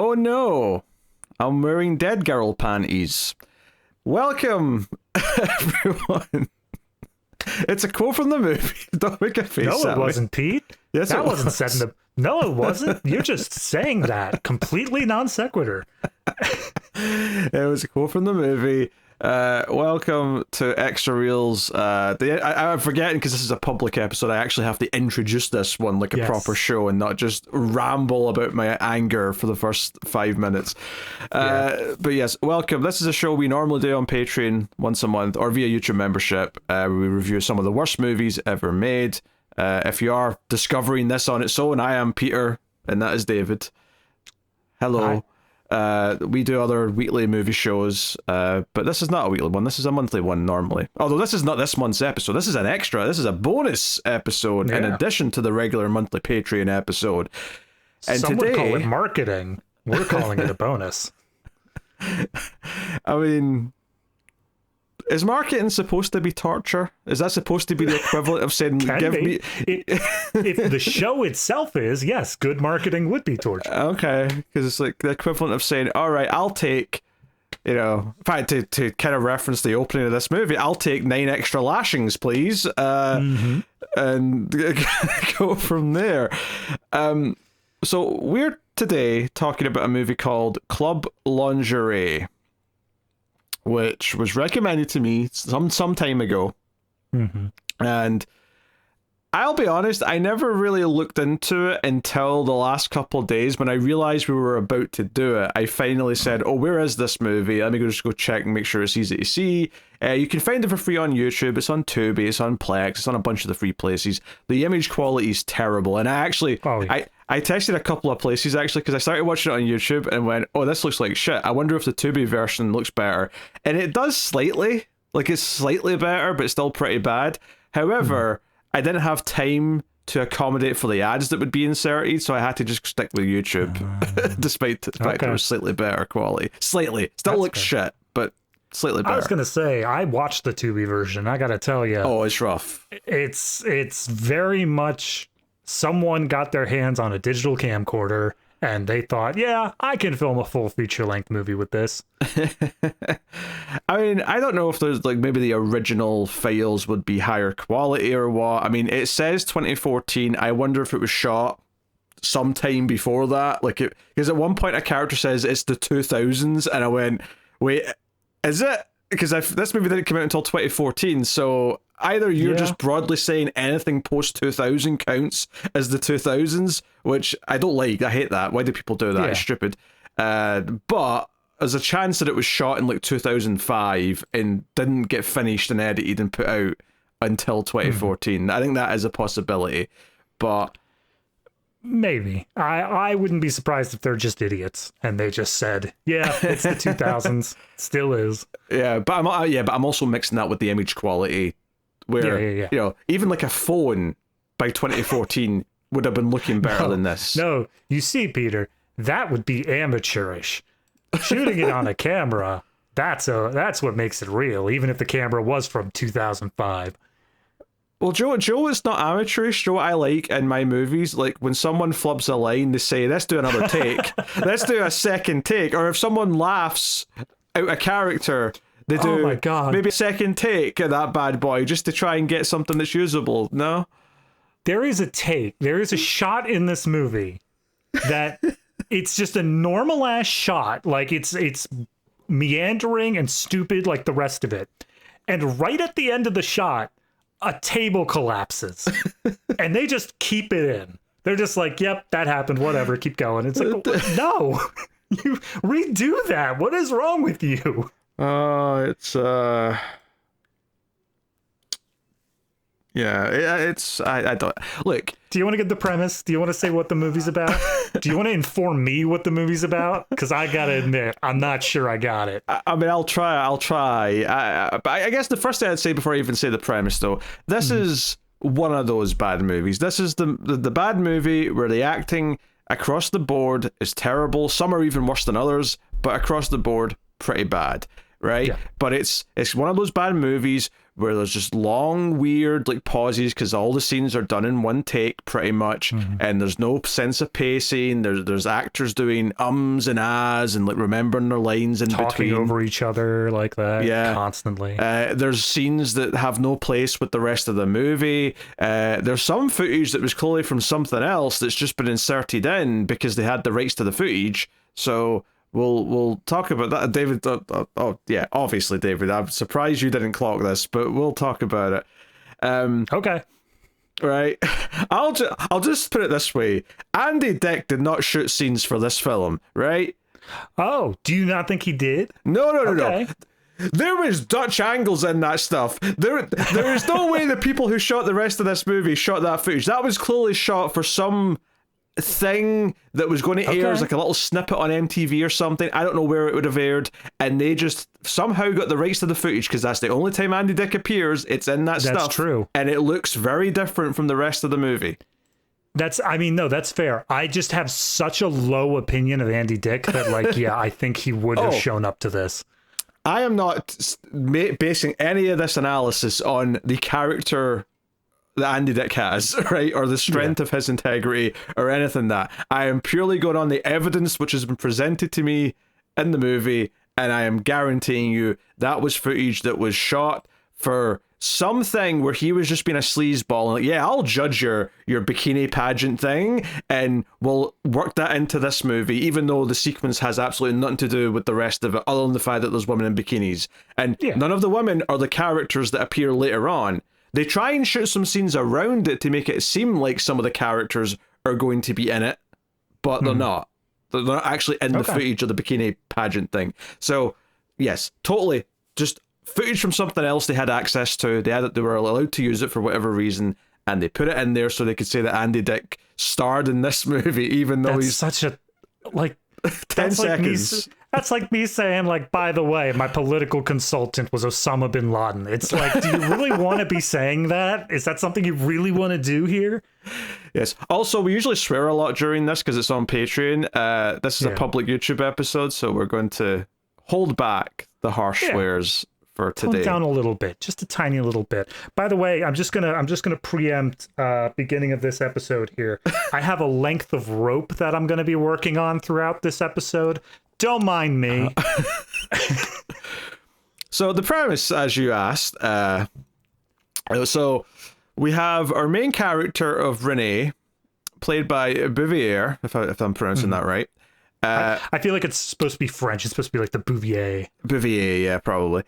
Oh no, I'm wearing dead girl panties. Welcome, everyone. It's a quote from the movie. Don't make a face No, at it me. wasn't, Pete. Yes, that it wasn't was. said in the... No, it wasn't. You're just saying that. Completely non sequitur. It was a quote from the movie. Welcome to Extra Reels. I'm forgetting because this is a public episode. I actually have to introduce this one like a proper show and not just ramble about my anger for the first 5 minutes. But yes, welcome. This is a show we normally do on Patreon once a month or via YouTube membership. We review some of the worst movies ever made. If you are discovering this on its own, I am Peter and that is David. Hello. Hi. We do other weekly movie shows, but this is not a weekly one. This is a monthly one normally. Although this is not this month's episode. This is an extra. This is a bonus episode in addition to the regular monthly Patreon episode. And some today, would call it marketing. We're calling it a bonus. I mean, is marketing supposed to be torture? Is that supposed to be the equivalent of saying, give me... If the show itself is, yes, good marketing would be torture. Okay, because it's like the equivalent of saying, all right, I'll take, in fact, to kind of reference the opening of this movie, I'll take 9 extra lashings, please, and go from there. So we're today talking about a movie called Club Lingerie, which was recommended to me some time ago. And I'll be honest, I never really looked into it until the last couple of days when I realized we were about to do it. I finally said, oh, where is this movie? Let me just go check and make sure it's easy to see. You can find it for free on YouTube. It's on Tubi, it's on Plex, it's on a bunch of the free places. The image quality is terrible. And I tested a couple of places actually because I started watching it on YouTube and went, oh, this looks like shit. I wonder if the Tubi version looks better. And it does slightly. Like, it's slightly better, but it's still pretty bad. However, I didn't have time to accommodate for the ads that would be inserted, so I had to just stick with YouTube, despite the fact it was slightly better quality. Slightly. Still looks shit, but slightly better. I was going to say, I watched the Tubi version. I got to tell you. Oh, it's rough. It's very much someone got their hands on a digital camcorder and they thought, yeah, I can film a full feature-length movie with this. I mean, I don't know if there's like maybe the original files would be higher quality or what. I mean, it says 2014. I wonder if it was shot sometime before that. Like, because at one point a character says it's the 2000s, and I went, wait, is it? Because this movie didn't come out until 2014, so either you're just broadly saying anything post 2000 counts as the 2000s, which I don't like. I hate that. Why do people do that? Yeah. It's stupid. But there's a chance that it was shot in like 2005 and didn't get finished and edited and put out until 2014. I think that is a possibility, but maybe. I wouldn't be surprised if they're just idiots and they just said, yeah, it's the 2000s. Still is. Yeah, but I'm also mixing that with the image quality where even like a phone by 2014 would have been looking better than this. No, you see, Peter, that would be amateurish. Shooting it on a camera, that's what makes it real, even if the camera was from 2005. Well, Joe, it's not amateurish. Joe, I like in my movies, like when someone flubs a line, they say, let's do another take. Let's do a second take. Or if someone laughs out a character, they do maybe a second take at that bad boy just to try and get something that's usable. No? There is a shot in this movie that it's just a normal ass shot. Like it's meandering and stupid like the rest of it. And right at the end of the shot, a table collapses and they just keep it in. They're just like, yep, that happened, whatever, keep going. It's like, no, you redo that. What is wrong with you? It's I don't look. Do you want to get the premise? Do you want to say what the movie's about? Do you want to inform me what the movie's about? Because I gotta admit, I'm not sure I got it. I mean, I'll try. But I guess the first thing I'd say before I even say the premise, though, this is one of those bad movies. This is the bad movie where the acting across the board is terrible. Some are even worse than others, but across the board, pretty bad, right? Yeah. But it's one of those bad movies where there's just long, weird like pauses because all the scenes are done in one take pretty much, and there's no sense of pacing. There's actors doing ums and ahs and like remembering their lines in talking between over each other like that constantly. There's scenes that have no place with the rest of the movie. There's some footage that was clearly from something else that's just been inserted in because they had the rights to the footage. So we'll talk about that, David. Yeah, obviously, David. I'm surprised you didn't clock this, but we'll talk about it. Okay. Right. I'll just put it this way: Andy Dick did not shoot scenes for this film, right? Oh, do you not think he did? No. There was Dutch angles in that stuff. There is no way the people who shot the rest of this movie shot that footage. That was clearly shot for some thing that was going to air as like a little snippet on MTV or something. I don't know where it would have aired, and they just somehow got the rights to the footage because that's the only time Andy Dick appears. It's in that stuff. That's true. And it looks very different from the rest of the movie. That's fair. I just have such a low opinion of Andy Dick that like, I think he would have shown up to this. I am not basing any of this analysis on the character that Andy Dick has, right, or the strength of his integrity or anything that. I am purely going on the evidence which has been presented to me in the movie, and I am guaranteeing you that was footage that was shot for something where he was just being a sleazeball and like, I'll judge your bikini pageant thing and we'll work that into this movie, even though the sequence has absolutely nothing to do with the rest of it other than the fact that there's women in bikinis. And none of the women are the characters that appear later on. They try and shoot some scenes around it to make it seem like some of the characters are going to be in it, but they're not. They're not actually in the footage of the bikini pageant thing. So, yes, totally. Just footage from something else they had access to. They were allowed to use it for whatever reason, and they put it in there so they could say that Andy Dick starred in this movie, even though he's such a 10 seconds. That's like me saying, like, by the way, my political consultant was Osama bin Laden. It's like, do you really want to be saying that? Is that something you really want to do here? Yes. Also, we usually swear a lot during this because it's on Patreon. This is a public YouTube episode, so we're going to hold back the harsh swears for today. Tone down a little bit, just a tiny little bit. By the way, I'm just gonna preempt beginning of this episode here. I have a length of rope that I'm gonna be working on throughout this episode. Don't mind me. So the premise, as you asked, so we have our main character of Renee, played by Bouvier, if I'm pronouncing that right. I feel like it's supposed to be French. It's supposed to be like the Bouvier. Bouvier, yeah, probably.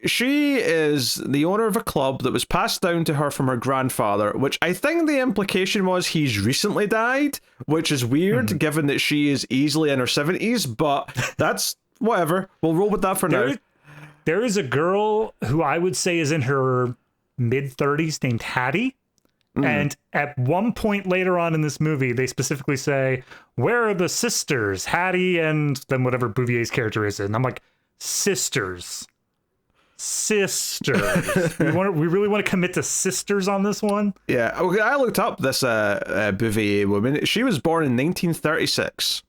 She is the owner of a club that was passed down to her from her grandfather, which I think the implication was he's recently died, which is weird given that she is easily in her 70s, but that's whatever. We'll roll with that for now. There is a girl who I would say is in her mid-30s named Hattie. And at one point later on in this movie, they specifically say, where are the sisters, Hattie and then whatever Bouvier's character is. And I'm like, sisters. We really want to commit to sisters on this one? Yeah, okay, I looked up this Bouvier woman. She was born in 1936.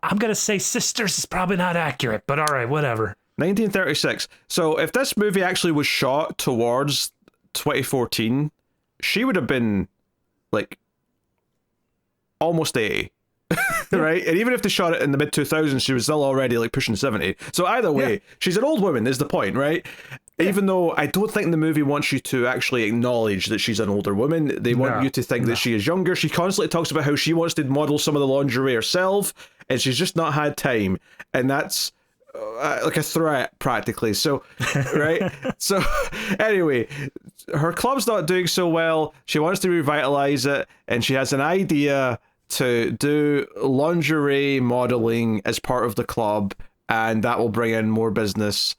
I'm going to say sisters is probably not accurate, but all right, whatever. 1936. So if this movie actually was shot towards 2014, she would have been like almost 80. Right? And even if they shot it in the mid 2000s, she was still already like pushing 70. So either way, she's an old woman is the point, right? Even though I don't think the movie wants you to actually acknowledge that she's an older woman. They want you to think that she is younger. She constantly talks about how she wants to model some of the lingerie herself, and she's just not had time. And that's like a threat practically. So, right? So anyway, her club's not doing so well. She wants to revitalize it, and she has an idea to do lingerie modeling as part of the club, and that will bring in more business.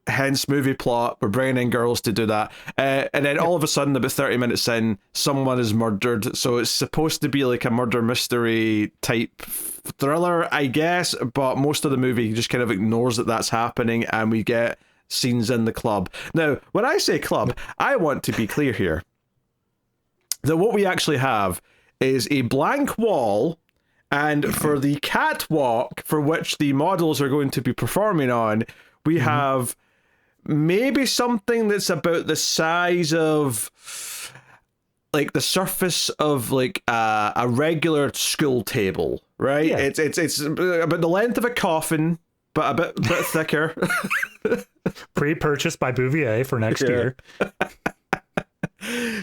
Hence movie plot, we're bringing in girls to do that, and then all of a sudden about 30 minutes in, someone is murdered. So it's supposed to be like a murder mystery type thriller, I guess, but most of the movie just kind of ignores that that's happening, and we get scenes in the club. Now when I say club, I want to be clear here that what we actually have is a blank wall, and for the catwalk for which the models are going to be performing on, we have maybe something that's about the size of like the surface of like a regular school table, right? Yeah. It's about the length of a coffin, but a bit thicker. Pre-purchased by Bouvier for next year.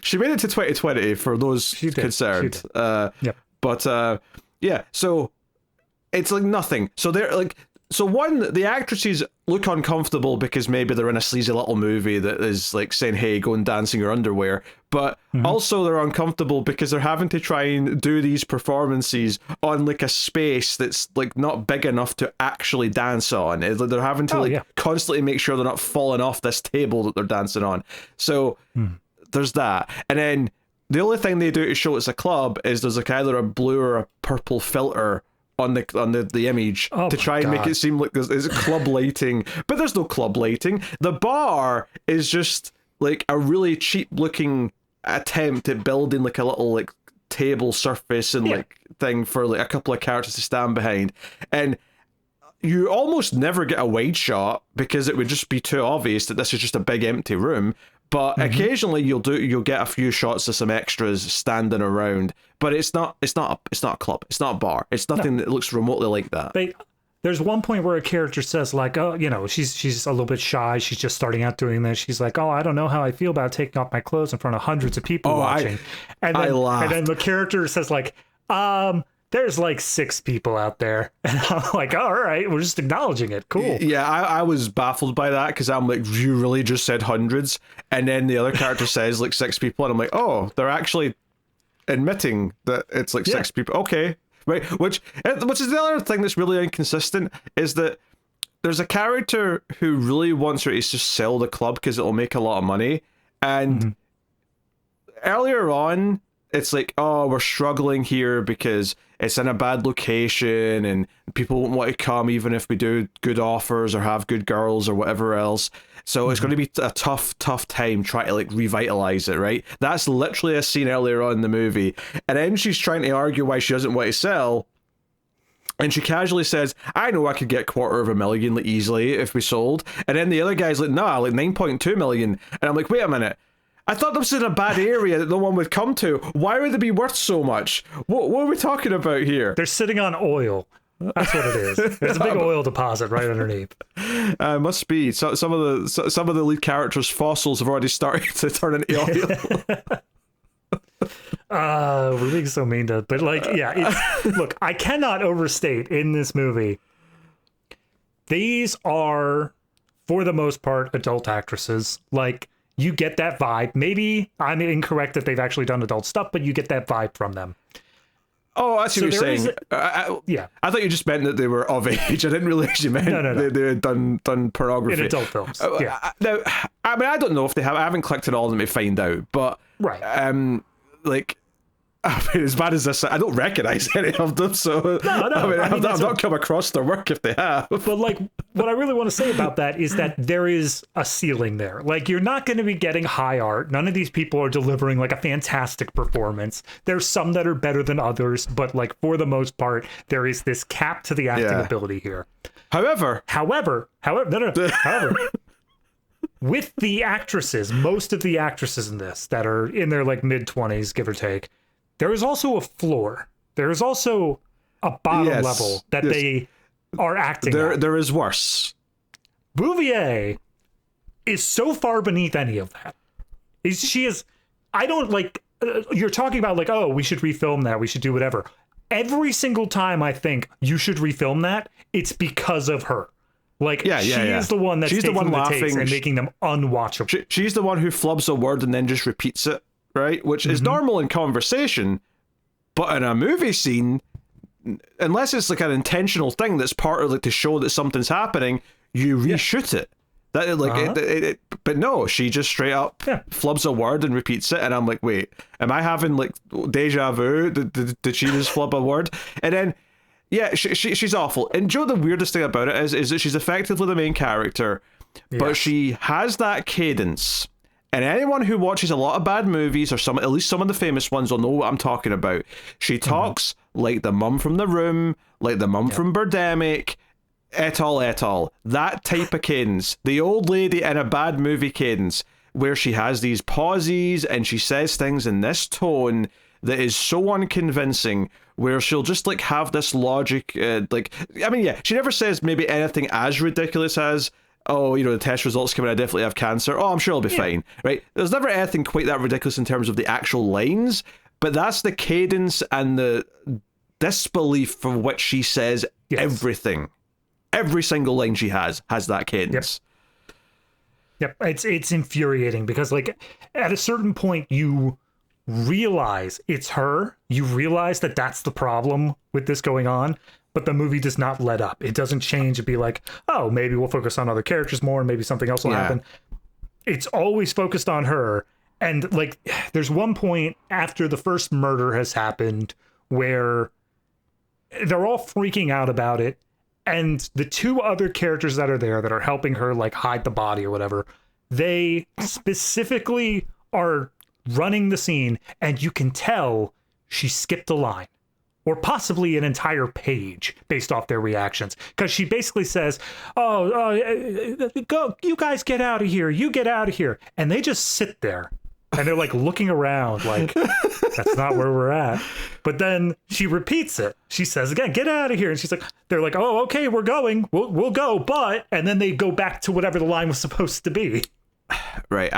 She made it to 2020 for those concerned. Yep. But yeah, so it's like nothing. So they're like, so one, the actresses look uncomfortable because maybe they're in a sleazy little movie that is like saying, hey, go and dance in your underwear. But also they're uncomfortable because they're having to try and do these performances on like a space that's like not big enough to actually dance on. They're having to constantly make sure they're not falling off this table that they're dancing on. So there's that. And then the only thing they do to show it's a club is there's like either a blue or a purple filter on the image to try and make it seem like there's club lighting, but there's no club lighting. The bar is just like a really cheap looking attempt at building like a little like table surface and like thing for like a couple of characters to stand behind, and you almost never get a wide shot because it would just be too obvious that this is just a big empty room. But occasionally you'll get a few shots of some extras standing around, but it's not a club, it's not a bar, it's nothing that looks remotely like that. There's one point where a character says like, oh, you know, she's a little bit shy, she's just starting out doing this. She's like, oh, I don't know how I feel about taking off my clothes in front of hundreds of people watching. I laughed. And then the character says like, there's like 6 people out there. And I'm like, oh, all right, we're just acknowledging it. Cool. Yeah, I was baffled by that because I'm like, you really just said hundreds? And then the other character says like 6 people, and I'm like, oh, they're actually admitting that it's like 6 people. Okay, right. Which is the other thing that's really inconsistent is that there's a character who really wants her to just sell the club because it'll make a lot of money. And earlier on, it's like, oh, we're struggling here because it's in a bad location and people won't want to come even if we do good offers or have good girls or whatever else. So it's going to be a tough time trying to like revitalize it, right? That's literally a scene earlier on in the movie. And then she's trying to argue why she doesn't want to sell. And she casually says, I know I could get $250,000 like, easily if we sold. And then the other guy's like, nah, like 9.2 million. And I'm like, wait a minute. I thought this was in a bad area that no one would come to. Why would they be worth so much? What are we talking about here? They're sitting on oil. That's what it is. There's a big oil deposit right underneath. Must be. So, some of the lead characters' fossils have already started to turn into oil. We're being so mean to, but like, yeah. Look, I cannot overstate in this movie. These are, for the most part, adult actresses. Like, you get that vibe. Maybe I'm incorrect that they've actually done adult stuff, but you get that vibe from them. Oh, I see what you're saying. I thought you just meant that they were of age. I didn't realize you meant they had done pornography. In adult films, Now, I mean, I don't know if they have. I haven't clicked on all of them to find out, but like, I mean, as bad as this, I don't recognize any of them, so I've not come across their work if they have. But like, what I really want to say about that is that there is a ceiling there. Like, you're not going to be getting high art. None of these people are delivering like a fantastic performance. There's some that are better than others, but like for the most part, there is this cap to the acting ability here. However, with the actresses, most of the actresses in this that are in their like mid-20s, give or take, there is also a floor. There is also a bottom level that they are acting at. There is worse. Bouvier is so far beneath any of that. She is... I don't like... you're talking about like, oh, we should refilm that. We should do whatever. Every single time I think you should refilm that, it's because of her. Like, she is the one that's taking the takes and making them unwatchable. She's the one who flubs a word and then just repeats it. Right, which is normal in conversation, but in a movie scene, unless it's like an intentional thing that's part of like to show that something's happening, you reshoot it. That like, but no, she just straight up flubs a word and repeats it, and I'm like, wait, am I having like deja vu? Did she just flub a word? And then she's awful. And Joe, the weirdest thing about it is that she's effectively the main character, but she has that cadence. And anyone who watches a lot of bad movies, or at least some of the famous ones, will know what I'm talking about. She talks like the mum from The Room, like the mum from Birdemic, at all. That type of cadence, the old lady in a bad movie cadence, where she has these pauses and she says things in this tone that is so unconvincing, where she'll just like have this logic, she never says maybe anything as ridiculous as, oh, the test results come in, I definitely have cancer. Oh, I'm sure I'll be fine, right? There's never anything quite that ridiculous in terms of the actual lines, but that's the cadence and the disbelief for which she says everything. Every single line she has that cadence. Yep, it's infuriating because like at a certain point you realize it's her. You realize that that's the problem with this going on, but the movie does not let up. It doesn't change and be like, oh, maybe we'll focus on other characters more and maybe something else will happen. It's always focused on her. And like there's one point after the first murder has happened where they're all freaking out about it. And the two other characters that are there that are helping her like hide the body or whatever, they specifically are running the scene, and you can tell she skipped a line or possibly an entire page based off their reactions, because she basically says, go, you guys get out of here, you get out of here, and they just sit there and they're like looking around like that's not where we're at. But then she repeats it, she says again, get out of here, and she's like, they're like, oh, okay, we're going, we'll go, but, and then they go back to whatever the line was supposed to be. Right.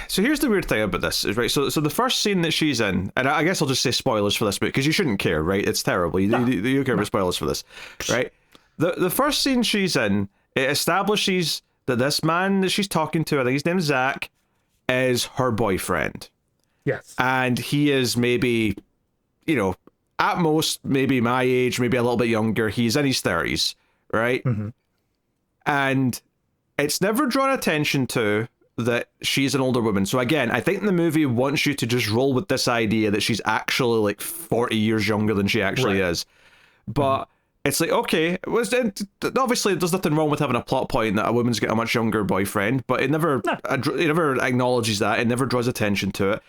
So here's the weird thing about this, is right. So the first scene that she's in, and I guess I'll just say spoilers for this bit because you shouldn't care, right? It's terrible. You care about spoilers for this, right? The first scene she's in, it establishes that this man that she's talking to, I think his name's Zach, is her boyfriend. Yes. And he is maybe, at most maybe my age, maybe a little bit younger. He's in his 30s, right? Mm-hmm. And it's never drawn attention to that she's an older woman. So again, I think the movie wants you to just roll with this idea that she's actually like 40 years younger than she actually is. But it's like, okay, obviously there's nothing wrong with having a plot point that a woman's got a much younger boyfriend, but it never acknowledges that. It never draws attention to it.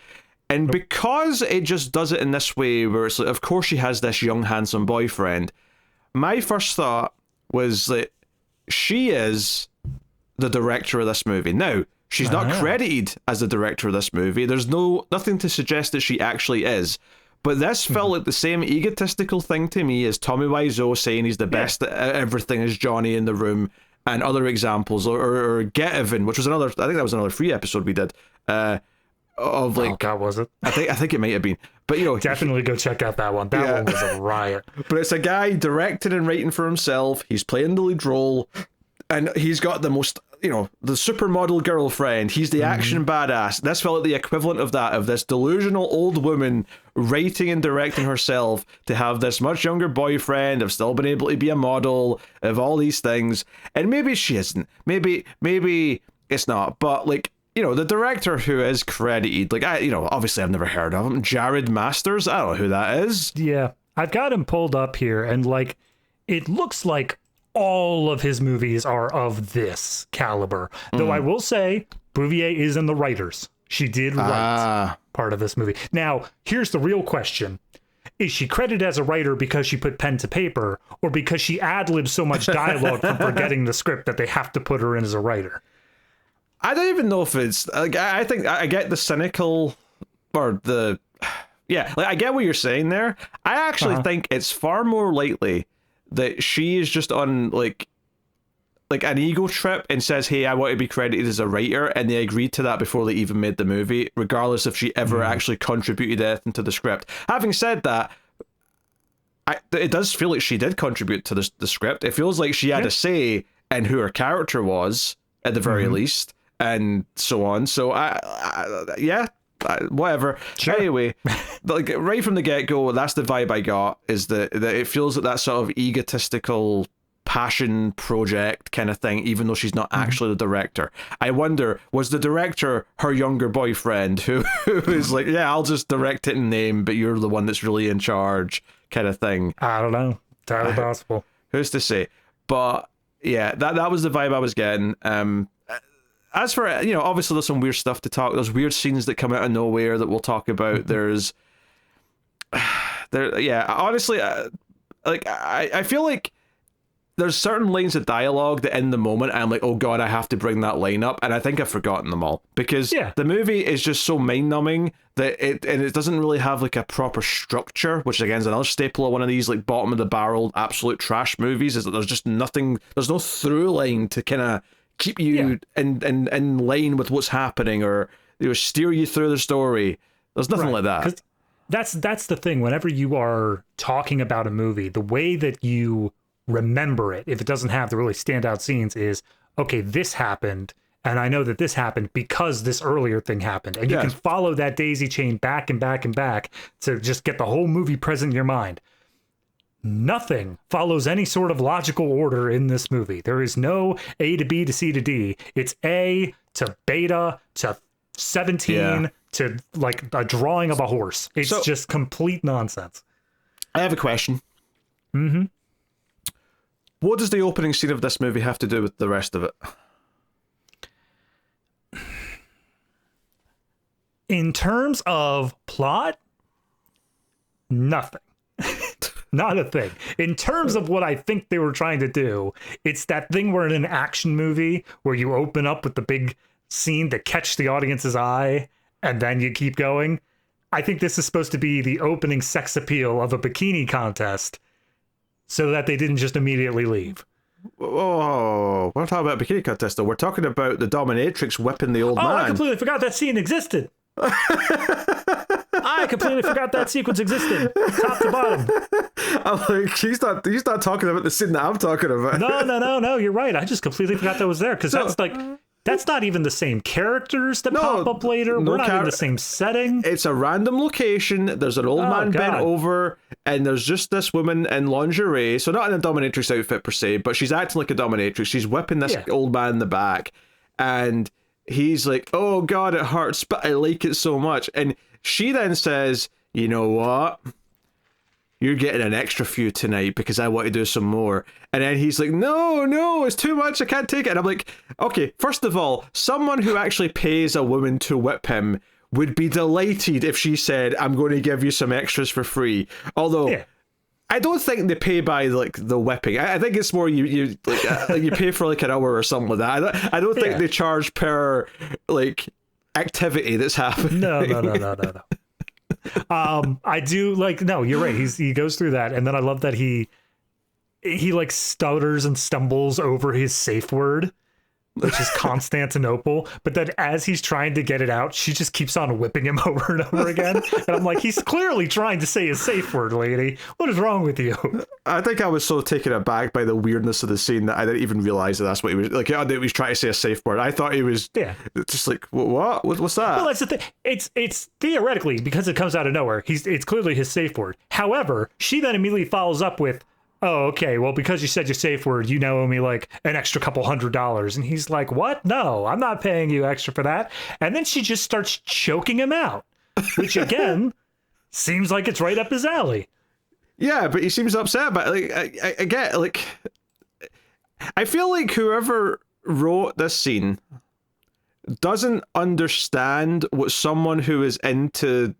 And because it just does it in this way where it's like, of course she has this young, handsome boyfriend, my first thought was that she is the director of this movie. Now, she's not credited as the director of this movie. There's nothing to suggest that she actually is. But this felt like the same egotistical thing to me as Tommy Wiseau saying he's the best at everything as Johnny in The Room, and other examples, or Get Even, which was I think that was another free episode we did. Of like, oh God, was it? I think it might have been. But definitely go check out that one. That one was a riot. But it's a guy directing and writing for himself. He's playing the lead role, and he's got the most, the supermodel girlfriend. He's the action badass. This felt like the equivalent of that, of this delusional old woman writing and directing herself to have this much younger boyfriend, of still been able to be a model, of all these things. And maybe she isn't. Maybe it's not. But like, the director who is credited, like obviously I've never heard of him, Jared Masters. I don't know who that is. Yeah, I've got him pulled up here, and like, it looks like all of his movies are of this caliber. Though I will say, Bouvier is in the writers. She did write part of this movie. Now, here's the real question. Is she credited as a writer because she put pen to paper, or because she ad-libs so much dialogue from forgetting the script that they have to put her in as a writer? I don't even know if it's... Like, I think I get the cynical... Or the... Yeah, like, I get what you're saying there. I actually think it's far more likely that she is just on like an ego trip and says, hey, I want to be credited as a writer, and they agreed to that before they even made the movie, regardless if she ever actually contributed anything to the script. Having said that, it does feel like she did contribute to the script. It feels like she had a say in who her character was, at the very least, and so on. So, whatever. Sure. Anyway, like right from the get-go, that's the vibe I got, is that it feels like that sort of egotistical passion project kind of thing, even though she's not actually the director. I wonder, was the director her younger boyfriend who is like, yeah, I'll just direct it in name, but you're the one that's really in charge kind of thing? I don't know. Entirely possible. Who's to say? But yeah, that was the vibe I was getting. As for, obviously there's some weird stuff to talk. There's weird scenes that come out of nowhere that we'll talk about. Honestly, like I feel like there's certain lines of dialogue that in the moment I'm like, oh god, I have to bring that line up, and I think I've forgotten them all because the movie is just so mind-numbing that it doesn't really have like a proper structure, which again is another staple of one of these like bottom of the barrel absolute trash movies, is that there's just nothing, there's no through line to kind of keep you in line with what's happening, or steer you through the story. There's nothing like that. That's the thing. Whenever you are talking about a movie, the way that you remember it, if it doesn't have the really standout scenes, is, okay, this happened, and I know that this happened because this earlier thing happened. And you can follow that daisy chain back and back and back to just get the whole movie present in your mind. Nothing follows any sort of logical order in this movie. There is no A to B to C to D. It's A to beta to 17 to like a drawing of a horse. It's just complete nonsense. I have a question. Mm-hmm. What does the opening scene of this movie have to do with the rest of it? In terms of plot, nothing. Not a thing. In terms of what I think they were trying to do, it's that thing where in an action movie where you open up with the big scene to catch the audience's eye and then you keep going. I think this is supposed to be the opening sex appeal of a bikini contest so that they didn't just immediately leave. Oh, we're not talking about bikini contest though. We're talking about the dominatrix whipping the old man. I completely forgot that scene existed. I completely forgot that sequence existed, top to bottom. I'm like, he's not talking about the scene that I'm talking about. No, you're right. I just completely forgot that was there, because that's not even the same characters that pop up later. We're not in the same setting. It's a random location. There's an old man bent over, and there's just this woman in lingerie. So not in a dominatrix outfit per se, but she's acting like a dominatrix. She's whipping this old man in the back, and he's like, oh god, it hurts, but I like it so much. And she then says, you know what? You're getting an extra few tonight because I want to do some more. And then he's like, no, it's too much. I can't take it. And I'm like, okay, first of all, someone who actually pays a woman to whip him would be delighted if she said, I'm going to give you some extras for free. Although, I don't think they pay by like the whipping. I think it's more you like you pay for like an hour or something like that. I don't think they charge per like activity that's happening. No. I do like, no, you're right. He goes through that, and then I love that he like stutters and stumbles over his safe word, which is Constantinople. But then as he's trying to get it out, she just keeps on whipping him over and over again. And I'm like, he's clearly trying to say his safe word, lady. What is wrong with you? I think I was so taken aback by the weirdness of the scene that I didn't even realize that that's what he was like. I knew he was trying to say a safe word. I thought he was just like, what? What's that? Well, that's the thing. It's theoretically, because it comes out of nowhere, it's clearly his safe word. However, she then immediately follows up with, oh, okay, well, because you said your safe word, you now owe me like an extra couple $100. And he's like, what? No, I'm not paying you extra for that. And then she just starts choking him out, which again seems like it's right up his alley. Yeah, but he seems upset about it. Like, I get, like, I feel like whoever wrote this scene doesn't understand what someone who is into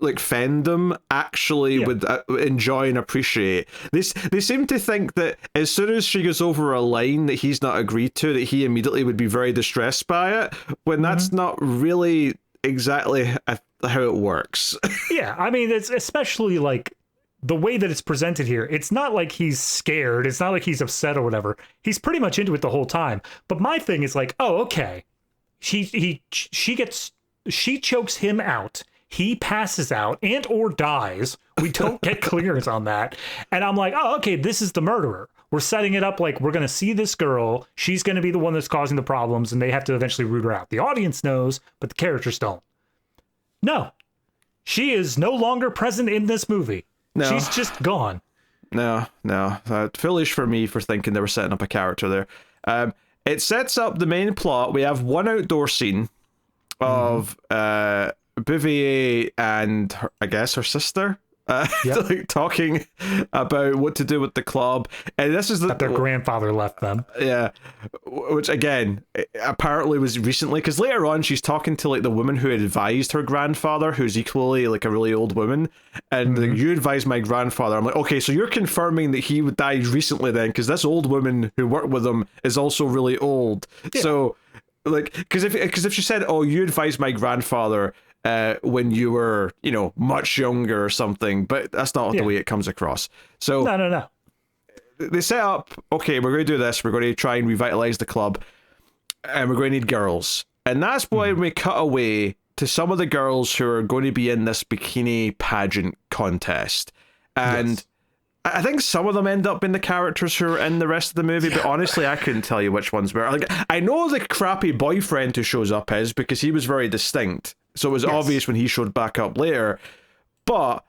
like fandom actually would enjoy and appreciate. They seem to think that as soon as she goes over a line that he's not agreed to, that he immediately would be very distressed by it, when that's not really exactly how it works. Yeah, I mean, it's especially like the way that it's presented here. It's not like he's scared. It's not like he's upset or whatever. He's pretty much into it the whole time. But my thing is like, oh, okay. She chokes him out. He passes out and or dies. We don't get clearance on that. And I'm like, oh, okay, this is the murderer. We're setting it up like we're going to see this girl. She's going to be the one that's causing the problems, and they have to eventually root her out. The audience knows, but the characters don't. No. She is no longer present in this movie. No. She's just gone. No. Foolish for me for thinking they were setting up a character there. It sets up the main plot. We have one outdoor scene of... Bouvier and her, I guess her sister Yep. talking about what to do with the club, and this is that their grandfather left them. Yeah, which again apparently was recently, because later on she's talking to like the woman who had advised her grandfather, who's equally like a really old woman, and like, you advised my grandfather. I'm like, okay, so you're confirming that he died recently then, because this old woman who worked with him is also really old. Yeah. So like, because if she said, oh, you advised my grandfather when you were, you know, much younger or something, but that's not the way it comes across. So no. They set up, okay, we're going to do this. We're going to try and revitalize the club, and we're going to need girls. And that's why we cut away to some of the girls who are going to be in this bikini pageant contest. And I think some of them end up being the characters who are in the rest of the movie, but honestly, I couldn't tell you which ones were. Like, I know the crappy boyfriend who shows up is, because he was very distinct. So it was obvious when he showed back up later. But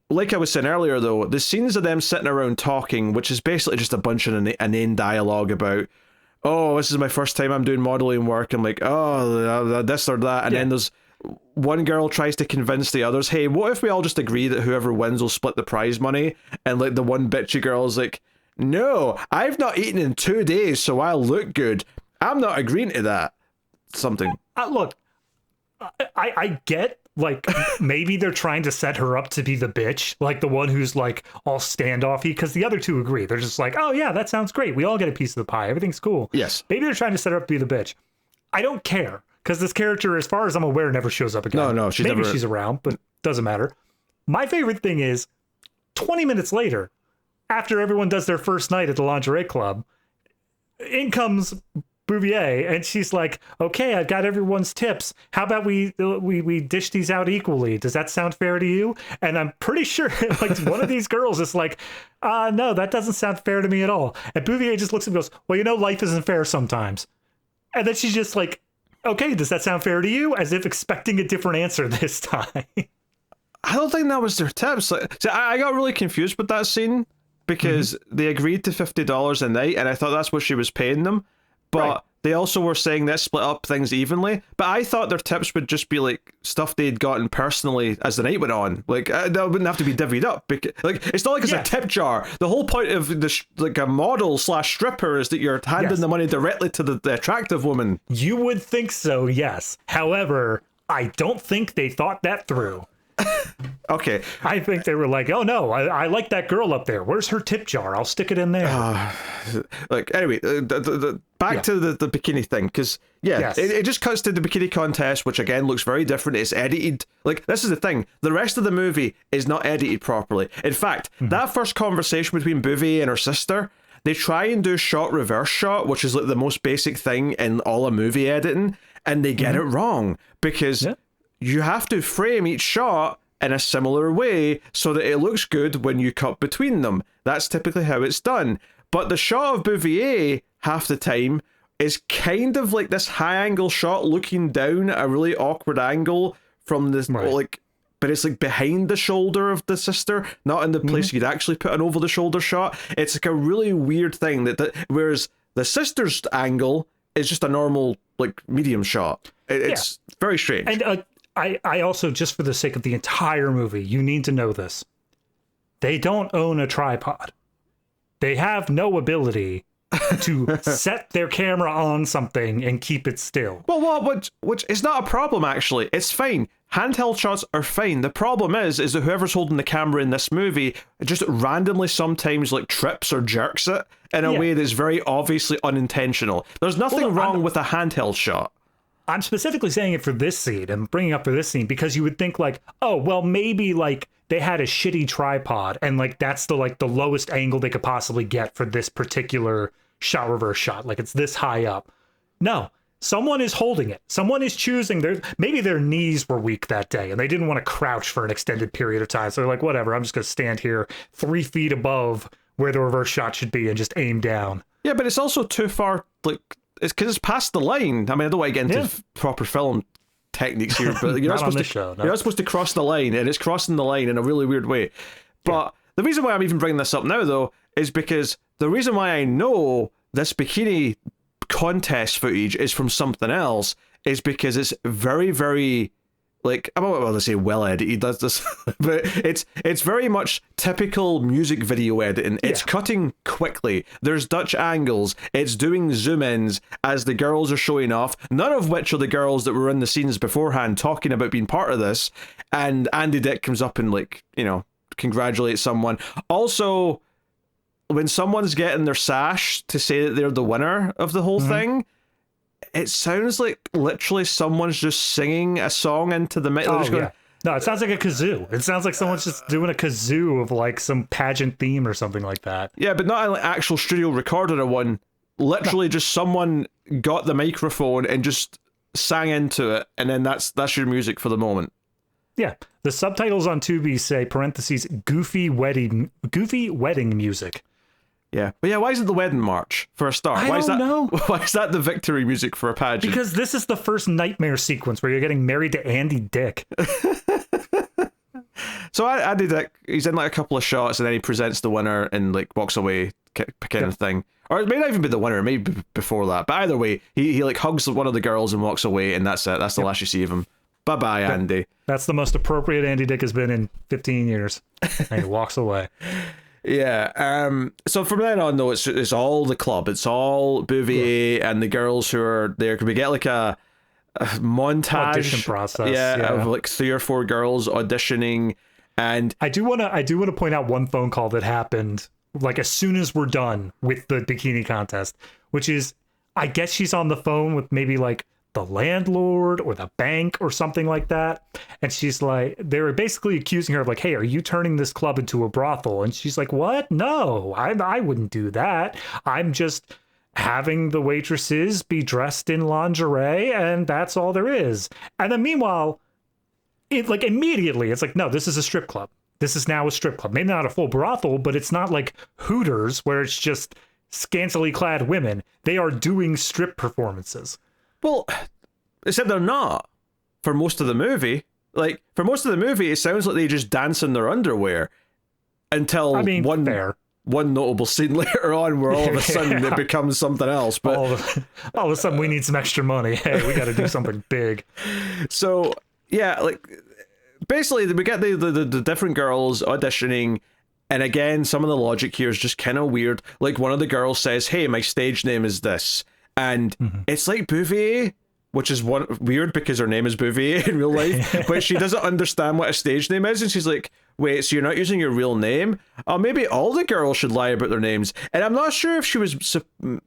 like I was saying earlier, though, the scenes of them sitting around talking, which is basically just a bunch of inane dialogue about, oh, this is my first time I'm doing modeling work. I'm like, oh, this or that. And then there's one girl tries to convince the others, hey, what if we all just agree that whoever wins will split the prize money? And like the one bitchy girl's like, no, I've not eaten in 2 days, so I'll look good. I'm not agreeing to that. Something. Look, I get, like, maybe they're trying to set her up to be the bitch, like the one who's like all standoffy, because the other two agree. They're just like, oh yeah, that sounds great. We all get a piece of the pie. Everything's cool. Yes. Maybe they're trying to set her up to be the bitch. I don't care, because this character, as far as I'm aware, never shows up again. No, maybe she's around, but doesn't matter. My favorite thing is 20 minutes later, after everyone does their first night at the lingerie club, in comes Bouvier, and she's like, okay, I've got everyone's tips. How about we dish these out equally? Does that sound fair to you? And I'm pretty sure like one of these girls is like, no, that doesn't sound fair to me at all. And Bouvier just looks and goes, well, you know, life isn't fair sometimes. And then she's just like, okay, does that sound fair to you? As if expecting a different answer this time. I don't think that was their tips. Like, see, I got really confused with that scene, because they agreed to $50 a night, and I thought that's what she was paying them. But they also were saying let's split up things evenly. But I thought their tips would just be like stuff they'd gotten personally as the night went on. Like that wouldn't have to be divvied up. Because, like, it's not like it's a tip jar. The whole point of the like a model / stripper is that you're handing the money directly to the attractive woman. You would think so, yes. However, I don't think they thought that through. Okay. I think they were like, oh no, I like that girl up there. Where's her tip jar? I'll stick it in there. Like, anyway, back to the bikini thing, because it just cuts to the bikini contest, which again looks very different. It's edited. Like, this is the thing, the rest of the movie is not edited properly. In fact, that first conversation between Bouvier and her sister, they try and do shot reverse shot, which is like the most basic thing in all of movie editing, and they get it wrong, because you have to frame each shot in a similar way so that it looks good when you cut between them. That's typically how it's done. But the shot of Bouvier half the time is kind of like this high angle shot looking down at a really awkward angle from this like, but it's like behind the shoulder of the sister, not in the place you'd actually put an over the shoulder shot. It's like a really weird thing that whereas the sister's angle is just a normal like medium shot. It's very strange. And I also, just for the sake of the entire movie, you need to know this. They don't own a tripod. They have no ability to set their camera on something and keep it still. Well, which is not a problem, actually. It's fine. Handheld shots are fine. The problem is that whoever's holding the camera in this movie just randomly sometimes like trips or jerks it in a way that's very obviously unintentional. There's nothing wrong with a handheld shot. I'm specifically saying it for this scene and bringing up for this scene because you would think like, oh, well, maybe like they had a shitty tripod and like that's the lowest angle they could possibly get for this particular shot reverse shot. Like it's this high up. No, someone is holding it. Someone is choosing maybe their knees were weak that day and they didn't want to crouch for an extended period of time. So they're like, whatever, I'm just going to stand here 3 feet above where the reverse shot should be and just aim down. Yeah, but it's also too far, like, it's because it's past the line. I mean, I don't want to get into proper film techniques here, but you're not supposed to cross the line, and it's crossing the line in a really weird way. But the reason why I'm even bringing this up now, though, is because the reason why I know this bikini contest footage is from something else is because it's very, very like, I'm not going to say well edited, he does this, but it's very much typical music video editing. It's cutting quickly. There's Dutch angles. It's doing zoom ins as the girls are showing off, none of which are the girls that were in the scenes beforehand talking about being part of this. And Andy Dick comes up and, like, you know, congratulates someone. Also, when someone's getting their sash to say that they're the winner of the whole thing, it sounds like literally someone's just singing a song into the mic. No, it sounds like a kazoo. It sounds like someone's just doing a kazoo of like some pageant theme or something like that. Yeah, but not an actual studio recorded a one. Literally just someone got the microphone and just sang into it, and then that's your music for the moment. Yeah. The subtitles on Tubi say, parentheses, goofy wedding music. Yeah. But yeah, why is it the wedding march for a start? I don't know. Why is that the victory music for a pageant? Because this is the first nightmare sequence where you're getting married to Andy Dick. So Andy Dick, he's in like a couple of shots and then he presents the winner and like walks away kind of thing. Or it may not even be the winner, maybe before that. But either way, he like hugs one of the girls and walks away, and that's it. That's the last you see of him. Bye-bye, Andy. That's the most appropriate Andy Dick has been in 15 years. And he walks away. Yeah. So from then on, though, it's all the club. It's all Bouvier and the girls who are there. Can we get like a montage audition process? Yeah, of like 3 or 4 girls auditioning. And I do want to point out one phone call that happened like as soon as we're done with the bikini contest, which is, I guess she's on the phone with maybe like the landlord or the bank or something like that, and she's like, they were basically accusing her of like, hey, are you turning this club into a brothel? And she's like, what? No, I wouldn't do that. I'm just having the waitresses be dressed in lingerie, and that's all there is. And then meanwhile, it like immediately it's like, no, this is a strip club. This is now a strip club. Maybe not a full brothel, but it's not like Hooters where it's just scantily clad women. They are doing strip performances. Well, except they're not for most of the movie. Like, for most of the movie, it sounds like they just dance in their underwear until one notable scene later on where all of a sudden it becomes something else. But all of a sudden we need some extra money. Hey, we got to do something big. So, yeah, like, basically we get the different girls auditioning. And again, some of the logic here is just kind of weird. Like, one of the girls says, hey, my stage name is this. And it's like Bouvier, which is weird because her name is Bouvier in real life, but she doesn't understand what a stage name is, and she's like, wait, so you're not using your real name? Oh, maybe all the girls should lie about their names. And I'm not sure if she was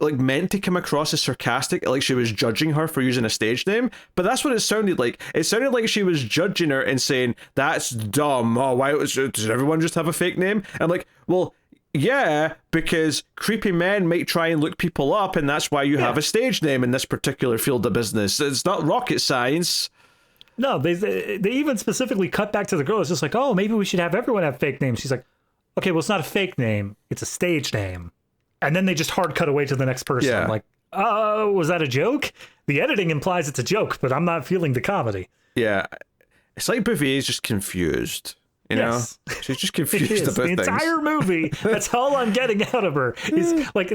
like meant to come across as sarcastic, like she was judging her for using a stage name, but that's what it sounded like. It sounded like she was judging her and saying, that's dumb. Oh, does everyone just have a fake name? And I'm like, well, yeah, because creepy men might try and look people up, and that's why you have a stage name in this particular field of business. It's not rocket science. No, they even specifically cut back to the girl. It's just like, oh, maybe we should have everyone have fake names. She's like, okay, well, it's not a fake name. It's a stage name. And then they just hard cut away to the next person. Yeah. I'm like, oh, was that a joke? The editing implies it's a joke, but I'm not feeling the comedy. Yeah. It's like Bouvier's just confused. You know, she's just confused about the things. entire movie. That's all I'm getting out of her. Is like,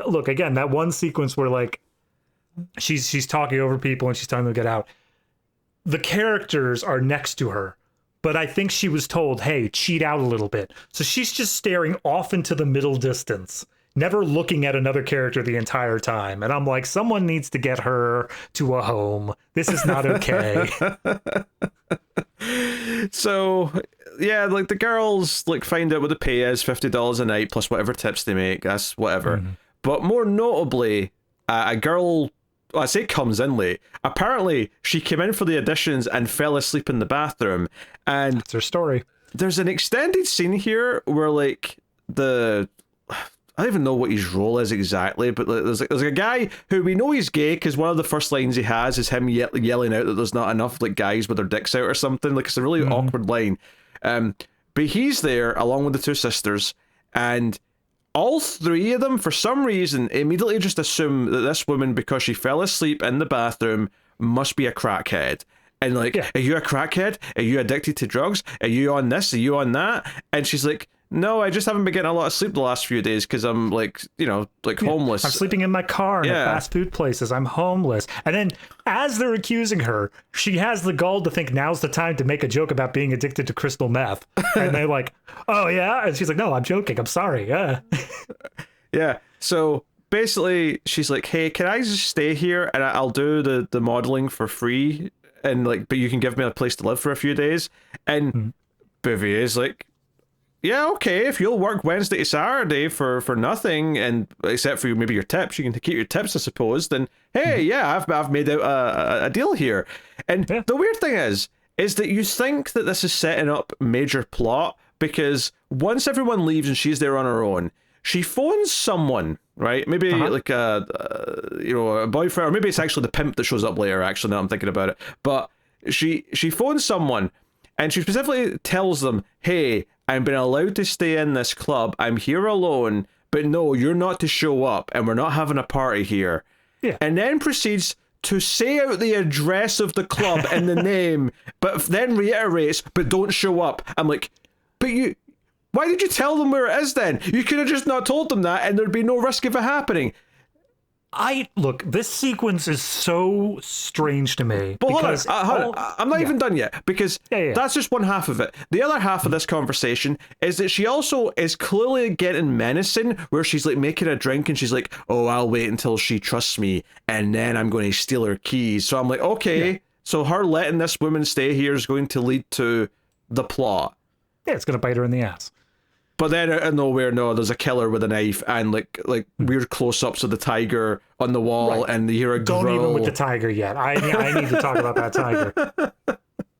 look again, that one sequence where like she's talking over people and she's telling them to get out. The characters are next to her, but I think she was told, hey, cheat out a little bit. So she's just staring off into the middle distance, never looking at another character the entire time. And I'm like, someone needs to get her to a home. This is not okay. So, yeah, like the girls like find out what the pay is, $50 a night plus whatever tips they make. That's whatever. But more notably, a girl, I say comes in late. Apparently, she came in for the auditions and fell asleep in the bathroom. And that's her story. There's an extended scene here where like I don't even know what his role is exactly, but there's a guy who we know he's gay because one of the first lines he has is him yelling out that there's not enough like guys with their dicks out or something. Like, it's a really awkward line. But he's there along with the 2 sisters, and all 3 of them, for some reason, immediately just assume that this woman, because she fell asleep in the bathroom, must be a crackhead. And like, are you a crackhead? Are you addicted to drugs? Are you on this? Are you on that? And she's like, No, I just haven't been getting a lot of sleep the last few days because I'm like, homeless. I'm sleeping in my car and at fast food places. I'm homeless. And then as they're accusing her, she has the gall to think now's the time to make a joke about being addicted to crystal meth. And they're like, oh, yeah? And she's like, no, I'm joking. I'm sorry. Yeah. Yeah. So basically, she's like, hey, can I just stay here and I'll do the modeling for free? And like, but you can give me a place to live for a few days. And Bouvier's like, yeah, okay, if you'll work Wednesday to Saturday for nothing, and except for maybe your tips, you can keep your tips, I suppose, then hey, yeah, I've made out a deal here. And the weird thing is that you think that this is setting up major plot, because once everyone leaves and she's there on her own, she phones someone, right? Maybe like a boyfriend, or maybe it's actually the pimp that shows up later, actually, now I'm thinking about it. But she phones someone, and she specifically tells them, hey, I'm been allowed to stay in this club. I'm here alone, but no, you're not to show up, and we're not having a party here. Yeah. And then proceeds to say out the address of the club and the name, but then reiterates, but don't show up. I'm like, why did you tell them where it is then? You could have just not told them that, and there'd be no risk of it happening. Look, this sequence is so strange to me. But hold on. I'm not even done yet, because that's just one half of it. The other half of this conversation is that she also is clearly getting menacing, where she's like making a drink and she's like, oh, I'll wait until she trusts me and then I'm going to steal her keys. So I'm like, okay, so her letting this woman stay here is going to lead to the plot. Yeah, it's going to bite her in the ass. But then out of nowhere, no, there's a killer with a knife and like weird close-ups of the tiger on the wall, and you hear a growl. Don't even with the tiger yet. I need to talk about that tiger.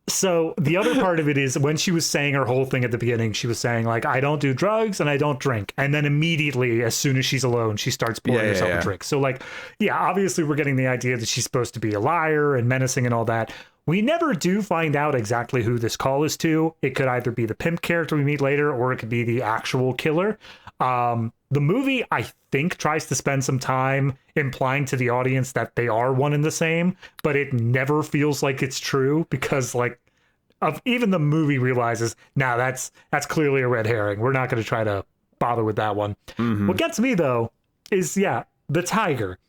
So the other part of it is when she was saying her whole thing at the beginning, she was saying like, I don't do drugs and I don't drink. And then immediately, as soon as she's alone, she starts pouring herself a drink. So like, obviously we're getting the idea that she's supposed to be a liar and menacing and all that. We never do find out exactly who this call is to. It could either be the pimp character we meet later, or it could be the actual killer. The movie, I think, tries to spend some time implying to the audience that they are one and the same, but it never feels like it's true, because like even the movie realizes, nah, that's clearly a red herring. We're not going to try to bother with that one. What gets me though is the tiger.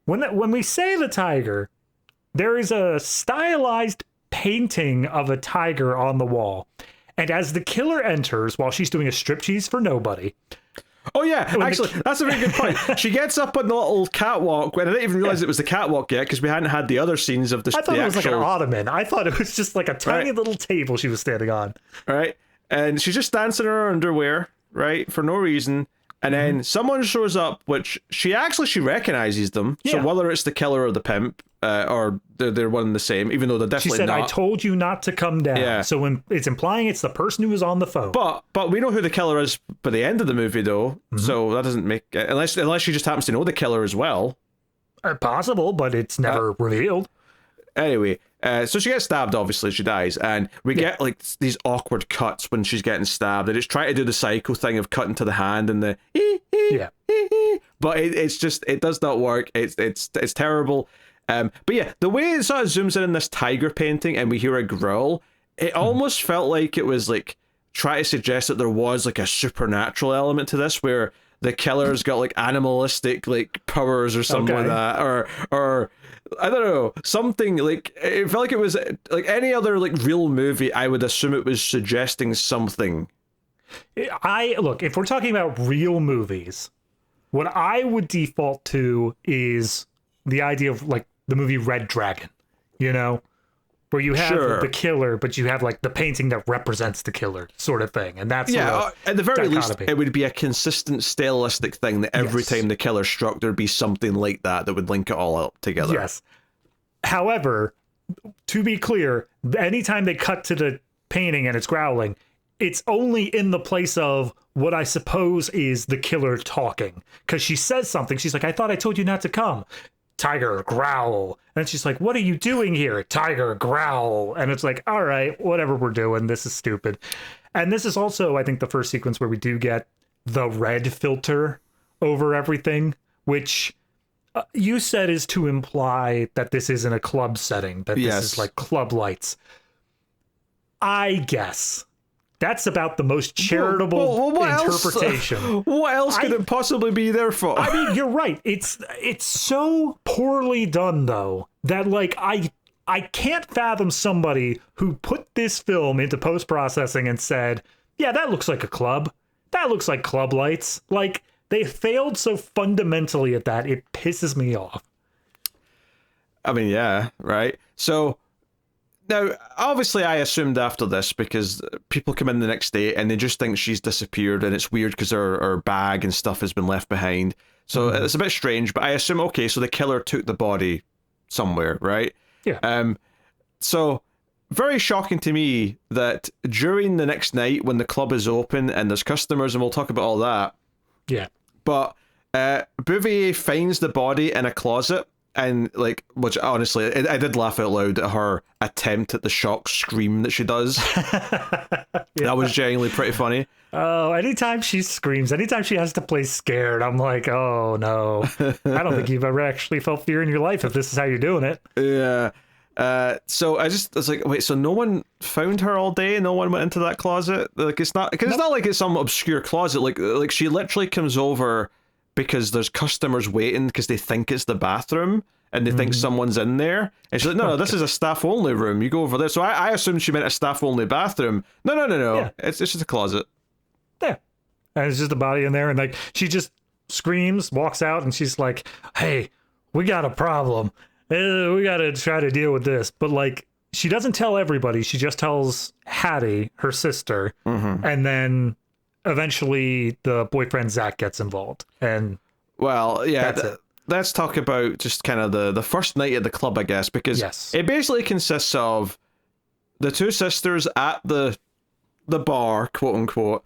When we say the tiger, there is a stylized painting of a tiger on the wall. And as the killer enters, while she's doing a striptease for nobody. Oh, yeah. Actually, that's a very good point. She gets up on the little catwalk, and I didn't even realize it was the catwalk yet, because we hadn't had the other scenes of the I thought it was like an ottoman. I thought it was just like a tiny little table she was standing on. Right. And she's just dancing in her underwear, right, for no reason. And then someone shows up, which she recognizes them. Yeah. So whether it's the killer or the pimp, or they're one and the same, even though they're definitely not. She said, I told you not to come down. Yeah. So when it's implying it's the person who was on the phone. But we know who the killer is by the end of the movie, though. So that doesn't make... Unless she just happens to know the killer as well. Possible, but it's never revealed. Anyway, so she gets stabbed, obviously, she dies, and we get like these awkward cuts when she's getting stabbed, and it's trying to do the psycho thing of cutting to the hand and the but it's just, it does not work. It's terrible. But yeah, the way it sort of zooms in this tiger painting and we hear a growl, it almost felt like it was like trying to suggest that there was like a supernatural element to this, where the killer's got like animalistic like powers or something like that, or I don't know, something like, it felt like it was like any other like real movie. I would assume it was suggesting something. Look, if we're talking about real movies, what I would default to is the idea of like the movie Red Dragon, you know, where you have the killer, but you have like the painting that represents the killer sort of thing. And that's at the very least, it would be a consistent stylistic thing that every time the killer struck, there'd be something like that would link it all up together. Yes. However, to be clear, anytime they cut to the painting and it's growling, it's only in the place of what I suppose is the killer talking. Because she says something. She's like, I thought I told you not to come. Tiger, growl. And she's like, what are you doing here? Tiger, growl. And it's like, all right, whatever we're doing. This is stupid. And this is also, I think, the first sequence where we do get the red filter over everything, which you said is to imply that this isn't a club setting, that this is like club lights. I guess that's about the most charitable interpretation. What else could it possibly be there for? I mean, you're right. It's so poorly done, though, that like I can't fathom somebody who put this film into post-processing and said, yeah, that looks like a club. That looks like club lights. Like, they failed so fundamentally at that, it pisses me off. I mean, yeah, right? So, now, obviously I assumed after this, because people come in the next day and they just think she's disappeared, and it's weird because her bag and stuff has been left behind. So it's a bit strange, but I assume, okay, so the killer took the body somewhere, right? Yeah. So very shocking to me that during the next night when the club is open and there's customers, and we'll talk about all that. Yeah. But Bouvier finds the body in a closet, and like, which honestly, I did laugh out loud at her attempt at the shock scream that she does. That was genuinely pretty funny. Oh, anytime she screams, anytime she has to play scared, I'm like, oh no. I don't think you've ever actually felt fear in your life if this is how you're doing it. Yeah. So I was like, wait, so no one found her all day? No one went into that closet? Like, it's not, because it's not like it's some obscure closet. Like she literally comes over because there's customers waiting because they think it's the bathroom and they think someone's in there. And she's like, no, this is a staff only room. You go over there. So I assumed she meant a staff only bathroom. No. Yeah. It's just a closet. Yeah. And it's just a body in there. And like, she just screams, walks out, and she's like, hey, we got a problem. We got to try to deal with this. But like, she doesn't tell everybody. She just tells Hattie, her sister. And then eventually the boyfriend Zach gets involved. And well, yeah, that's it. Let's talk about just kind of the first night at the club, I guess, because it basically consists of the two sisters at the bar, quote unquote,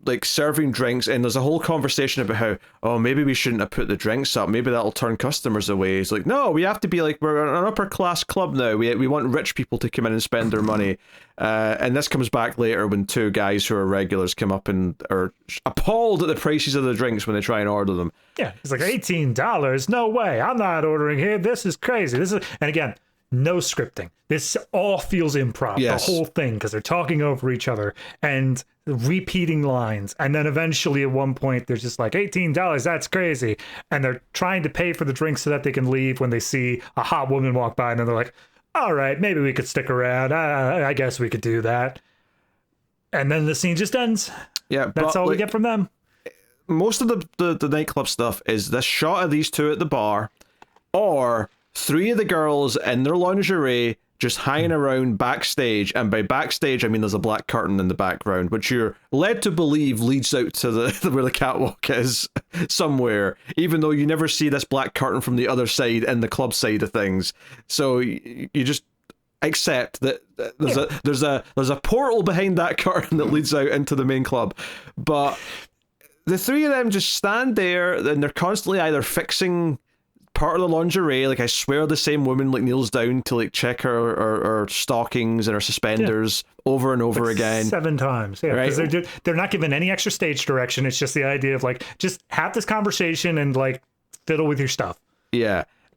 like serving drinks, and there's a whole conversation about how, oh, maybe we shouldn't have put the drinks up, maybe that'll turn customers away. It's like, no, we have to be like, we're an upper class club now, we want rich people to come in and spend their money. And this comes back later when two guys who are regulars come up and are appalled at the prices of the drinks when they try and order them. Yeah, it's like $18. No way, I'm not ordering here. This is crazy. And again, no scripting. This all feels improv, the whole thing, because they're talking over each other and repeating lines. And then eventually at one point, they're just like, $18, that's crazy. And they're trying to pay for the drinks so that they can leave when they see a hot woman walk by. And then they're like, all right, maybe we could stick around. I guess we could do that. And then the scene just ends. Yeah, that's all we get from them. Most of the nightclub stuff is this shot of these two at the bar, or three of the girls in their lingerie just hanging around backstage, and by backstage I mean there's a black curtain in the background, which you're led to believe leads out to the where the catwalk is somewhere, even though you never see this black curtain from the other side in the club side of things. So you just accept that there's a portal behind that curtain that leads out into the main club. But the three of them just stand there, and they're constantly either fixing part of the lingerie, like I swear the same woman like kneels down to like check her stockings and her suspenders over and over again 7 times, because they're not given any extra stage direction. It's just the idea of like, just have this conversation and like fiddle with your stuff.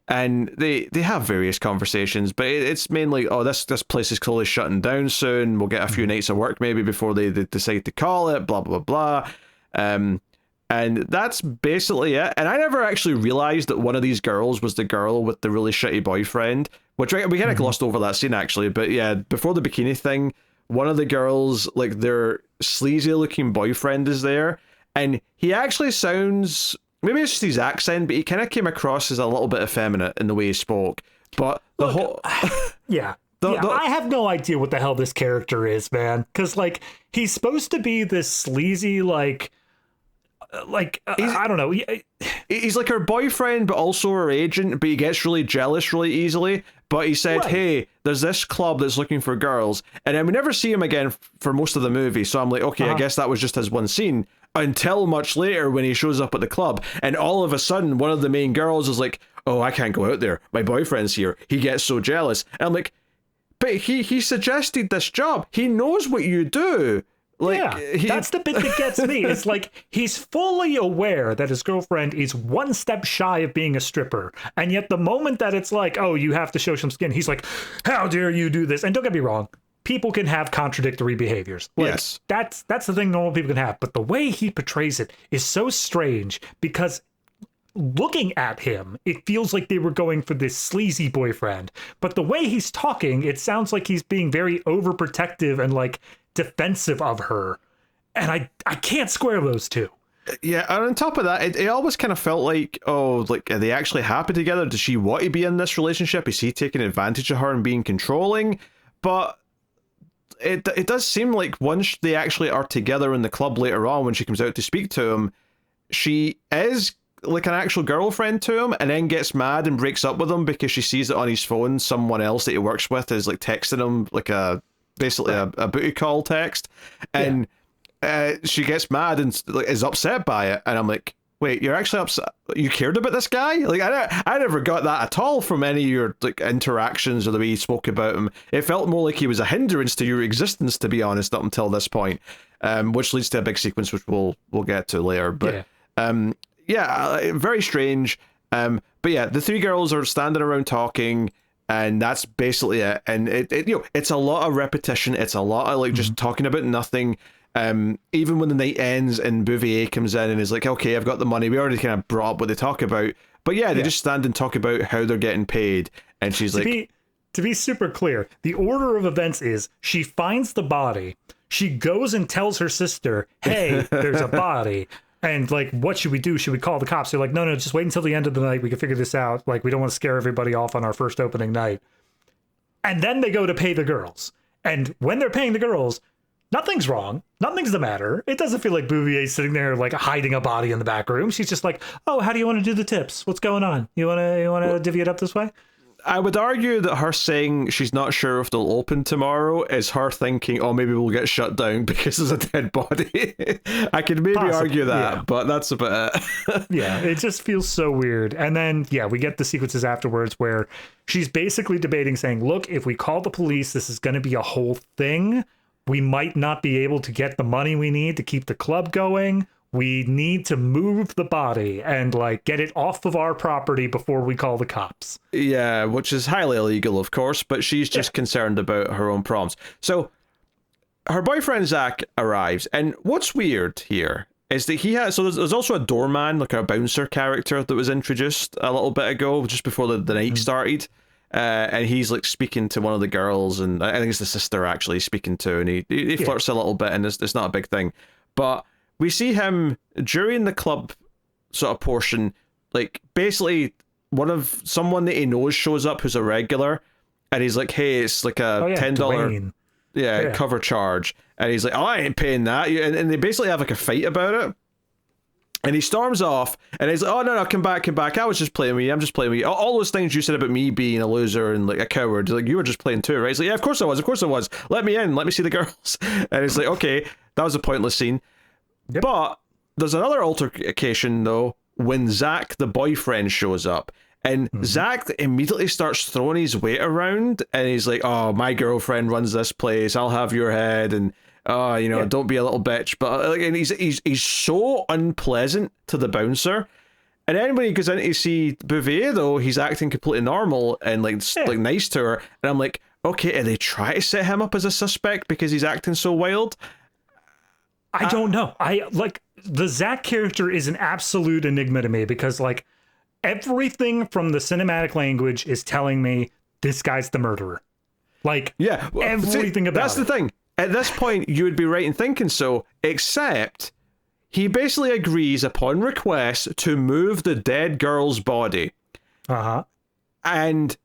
And they have various conversations, but it's mainly, oh, this place is clearly shutting down soon, we'll get a few nights of work maybe before they decide to call it, blah blah blah. And that's basically it. And I never actually realized that one of these girls was the girl with the really shitty boyfriend, which we kind of glossed over that scene actually. But yeah, before the bikini thing, one of the girls, like their sleazy looking boyfriend is there. And he actually sounds, maybe it's just his accent, but he kind of came across as a little bit effeminate in the way he spoke. But the whole... I have no idea what the hell this character is, man. Because like, he's supposed to be this sleazy, I don't know. He's like her boyfriend, but also her agent, but he gets really jealous really easily. But he said, hey, there's this club that's looking for girls. And then we never see him again for most of the movie. So I'm like, okay, I guess that was just his one scene. Until much later when he shows up at the club. And all of a sudden, one of the main girls is like, oh, I can't go out there. My boyfriend's here. He gets so jealous. And I'm like, but he suggested this job. He knows what you do. Like, that's the bit that gets me. It's like he's fully aware that his girlfriend is one step shy of being a stripper, and yet the moment that it's like, oh, you have to show some skin, he's like, how dare you do this? And don't get me wrong, people can have contradictory behaviors. Like, yes. That's the thing normal people can have. But the way he portrays it is so strange because looking at him, it feels like they were going for this sleazy boyfriend. But the way he's talking, it sounds like he's being very overprotective and like defensive of her. And I can't square those two. Yeah, and on top of that, it always kind of felt like, oh, like, are they actually happy together? Does she want to be in this relationship? Is he taking advantage of her and being controlling? But it does seem like once they actually are together in the club later on, when she comes out to speak to him, she is like an actual girlfriend to him, and then gets mad and breaks up with him because she sees it on his phone. Someone else that he works with is like texting him like basically a booty call text, and she gets mad and like, is upset by it. And I'm like, wait, you're actually upset? You cared about this guy? Like I never got that at all from any of your like interactions or the way you spoke about him. It felt more like he was a hindrance to your existence, to be honest, up until this point, which leads to a big sequence which we'll get to later. But very strange. But yeah, the three girls are standing around talking, and that's basically it. And it it's a lot of repetition. It's a lot of like just talking about nothing. Even when the night ends and Bouvier comes in and is like, okay, I've got the money. We already kind of brought up what they talk about. But yeah, they just stand and talk about how they're getting paid. And she's to be super clear, the order of events is she finds the body. She goes and tells her sister, hey, there's a body. And, like, what should we do? Should we call the cops? They're like, no, just wait until the end of the night. We can figure this out. Like, we don't want to scare everybody off on our first opening night. And then they go to pay the girls. And when they're paying the girls, nothing's wrong. Nothing's the matter. It doesn't feel like Bouvier's sitting there, like, hiding a body in the back room. She's just like, oh, how do you want to do the tips? What's going on? You want to divvy it up this way? I would argue that her saying she's not sure if they'll open tomorrow is her thinking, oh, maybe we'll get shut down because there's a dead body. I could maybe argue that, but that's about it. Yeah, it just feels so weird. And then, we get the sequences afterwards where she's basically debating, saying, look, if we call the police, this is going to be a whole thing. We might not be able to get the money we need to keep the club going. We need to move the body and like get it off of our property before we call the cops. Yeah, which is highly illegal, of course, but she's just concerned about her own problems. So her boyfriend Zach arrives, and what's weird here is that he has, so there's also a doorman, like a bouncer character that was introduced a little bit ago, just before the night started. And he's like speaking to one of the girls, and I think it's the sister actually speaking to, and he flirts a little bit, and it's not a big thing. But we see him during the club sort of portion, like basically someone that he knows shows up who's a regular, and he's like, hey, it's like a $10 cover charge, and he's like, oh, I ain't paying that, and they basically have like a fight about it. And he storms off, and he's like, oh, no, come back. I was just playing with you. I'm just playing with you. All those things you said about me being a loser and like a coward, like you were just playing too, right? He's like, yeah, of course I was. Let me in. Let me see the girls. And it's like, okay, that was a pointless scene. Yep. But there's another altercation, though, when Zach, the boyfriend, shows up. And Zach immediately starts throwing his weight around, and he's like, oh, my girlfriend runs this place. I'll have your head. And oh, don't be a little bitch. But and he's so unpleasant to the bouncer. And then when he goes in to see Bouvier, though, he's acting completely normal and like nice to her. And I'm like, okay, are they trying to set him up as a suspect because he's acting so wild? I don't know. I like the Zach character is an absolute enigma to me because like everything from the cinematic language is telling me this guy's the murderer. Like everything about that's the thing. At this point, you would be right in thinking so, except he basically agrees upon request to move the dead girl's body. And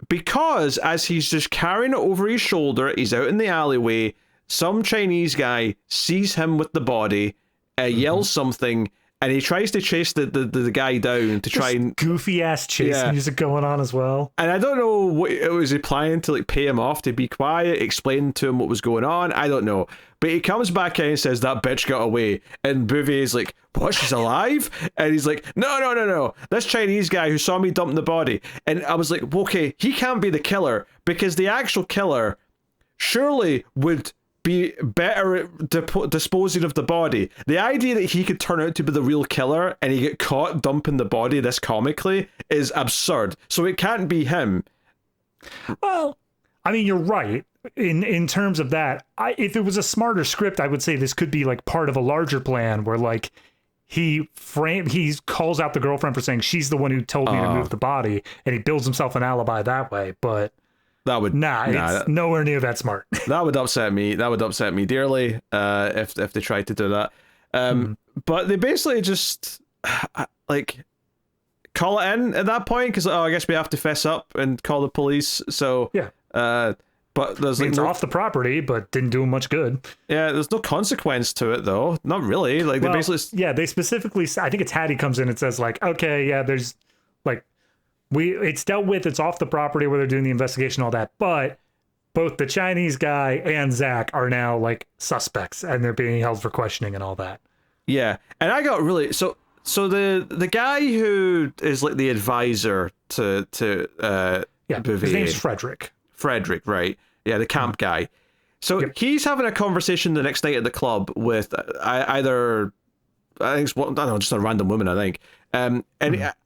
because as he's just carrying it over his shoulder, he's out in the alleyway, some Chinese guy sees him with the body, yells something, and he tries to chase the guy down to try and goofy ass chase music going on as well. And I don't know what was he planning to like pay him off to be quiet, explain to him what was going on. I don't know, but he comes back in and says that bitch got away, and Bouvier's like, what, she's alive? And he's like, no, this Chinese guy who saw me dump the body. And I was like, okay, he can't be the killer because the actual killer surely would be better at disposing of the body. The idea that he could turn out to be the real killer and he get caught dumping the body this comically is absurd. So it can't be him. Well, I mean, you're right. in terms of that, if it was a smarter script, I would say this could be like part of a larger plan where like he calls out the girlfriend for saying she's the one who told me to move the body, and he builds himself an alibi that way. But that would it's nowhere near that smart. That would upset me. That would upset me dearly if they tried to do that. But they basically just like call it in at that point because I guess we have to fess up and call the police. So yeah. But there's like it's off the property, but didn't do him much good. Yeah, there's no consequence to it though. Not really. Like they basically. Yeah, they specifically. I think it's Hattie comes in and says like, okay, yeah, there's like, it's dealt with. It's off the property where they're doing the investigation, all that. But both the Chinese guy and Zach are now like suspects, and they're being held for questioning and all that. Yeah, and I got really so the guy who is like the advisor to Bouvier, his name's Frederick. Frederick, right? Yeah, the camp guy. So he's having a conversation the next night at the club with I think it's, I don't know, just a random woman, I think. And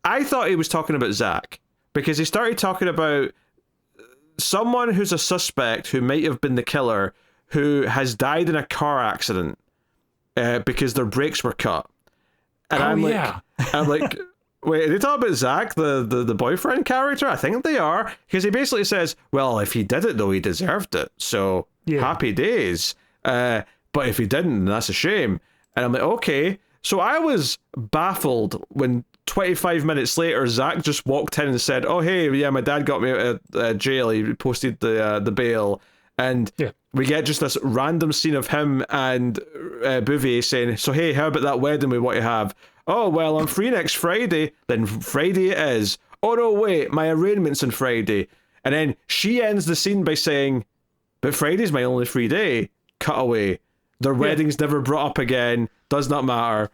I thought he was talking about Zach because he started talking about someone who's a suspect who might have been the killer who has died in a car accident because their brakes were cut. And I'm like, wait, are they talking about Zach, the boyfriend character? I think they are, because he basically says, well, if he did it, though, he deserved it. So, happy days. But if he didn't, then that's a shame. And I'm like, okay. So I was baffled when 25 minutes later, Zach just walked in and said, oh, hey, yeah, my dad got me out of jail. He posted the bail. And we get just this random scene of him and Bouvier saying, so, hey, how about that wedding we want to have? Oh, well, I'm free next Friday. Then Friday it is. Oh, no, wait, my arraignment's on Friday. And then she ends the scene by saying, but Friday's my only free day. Cut away. Their wedding's never brought up again. Does not matter.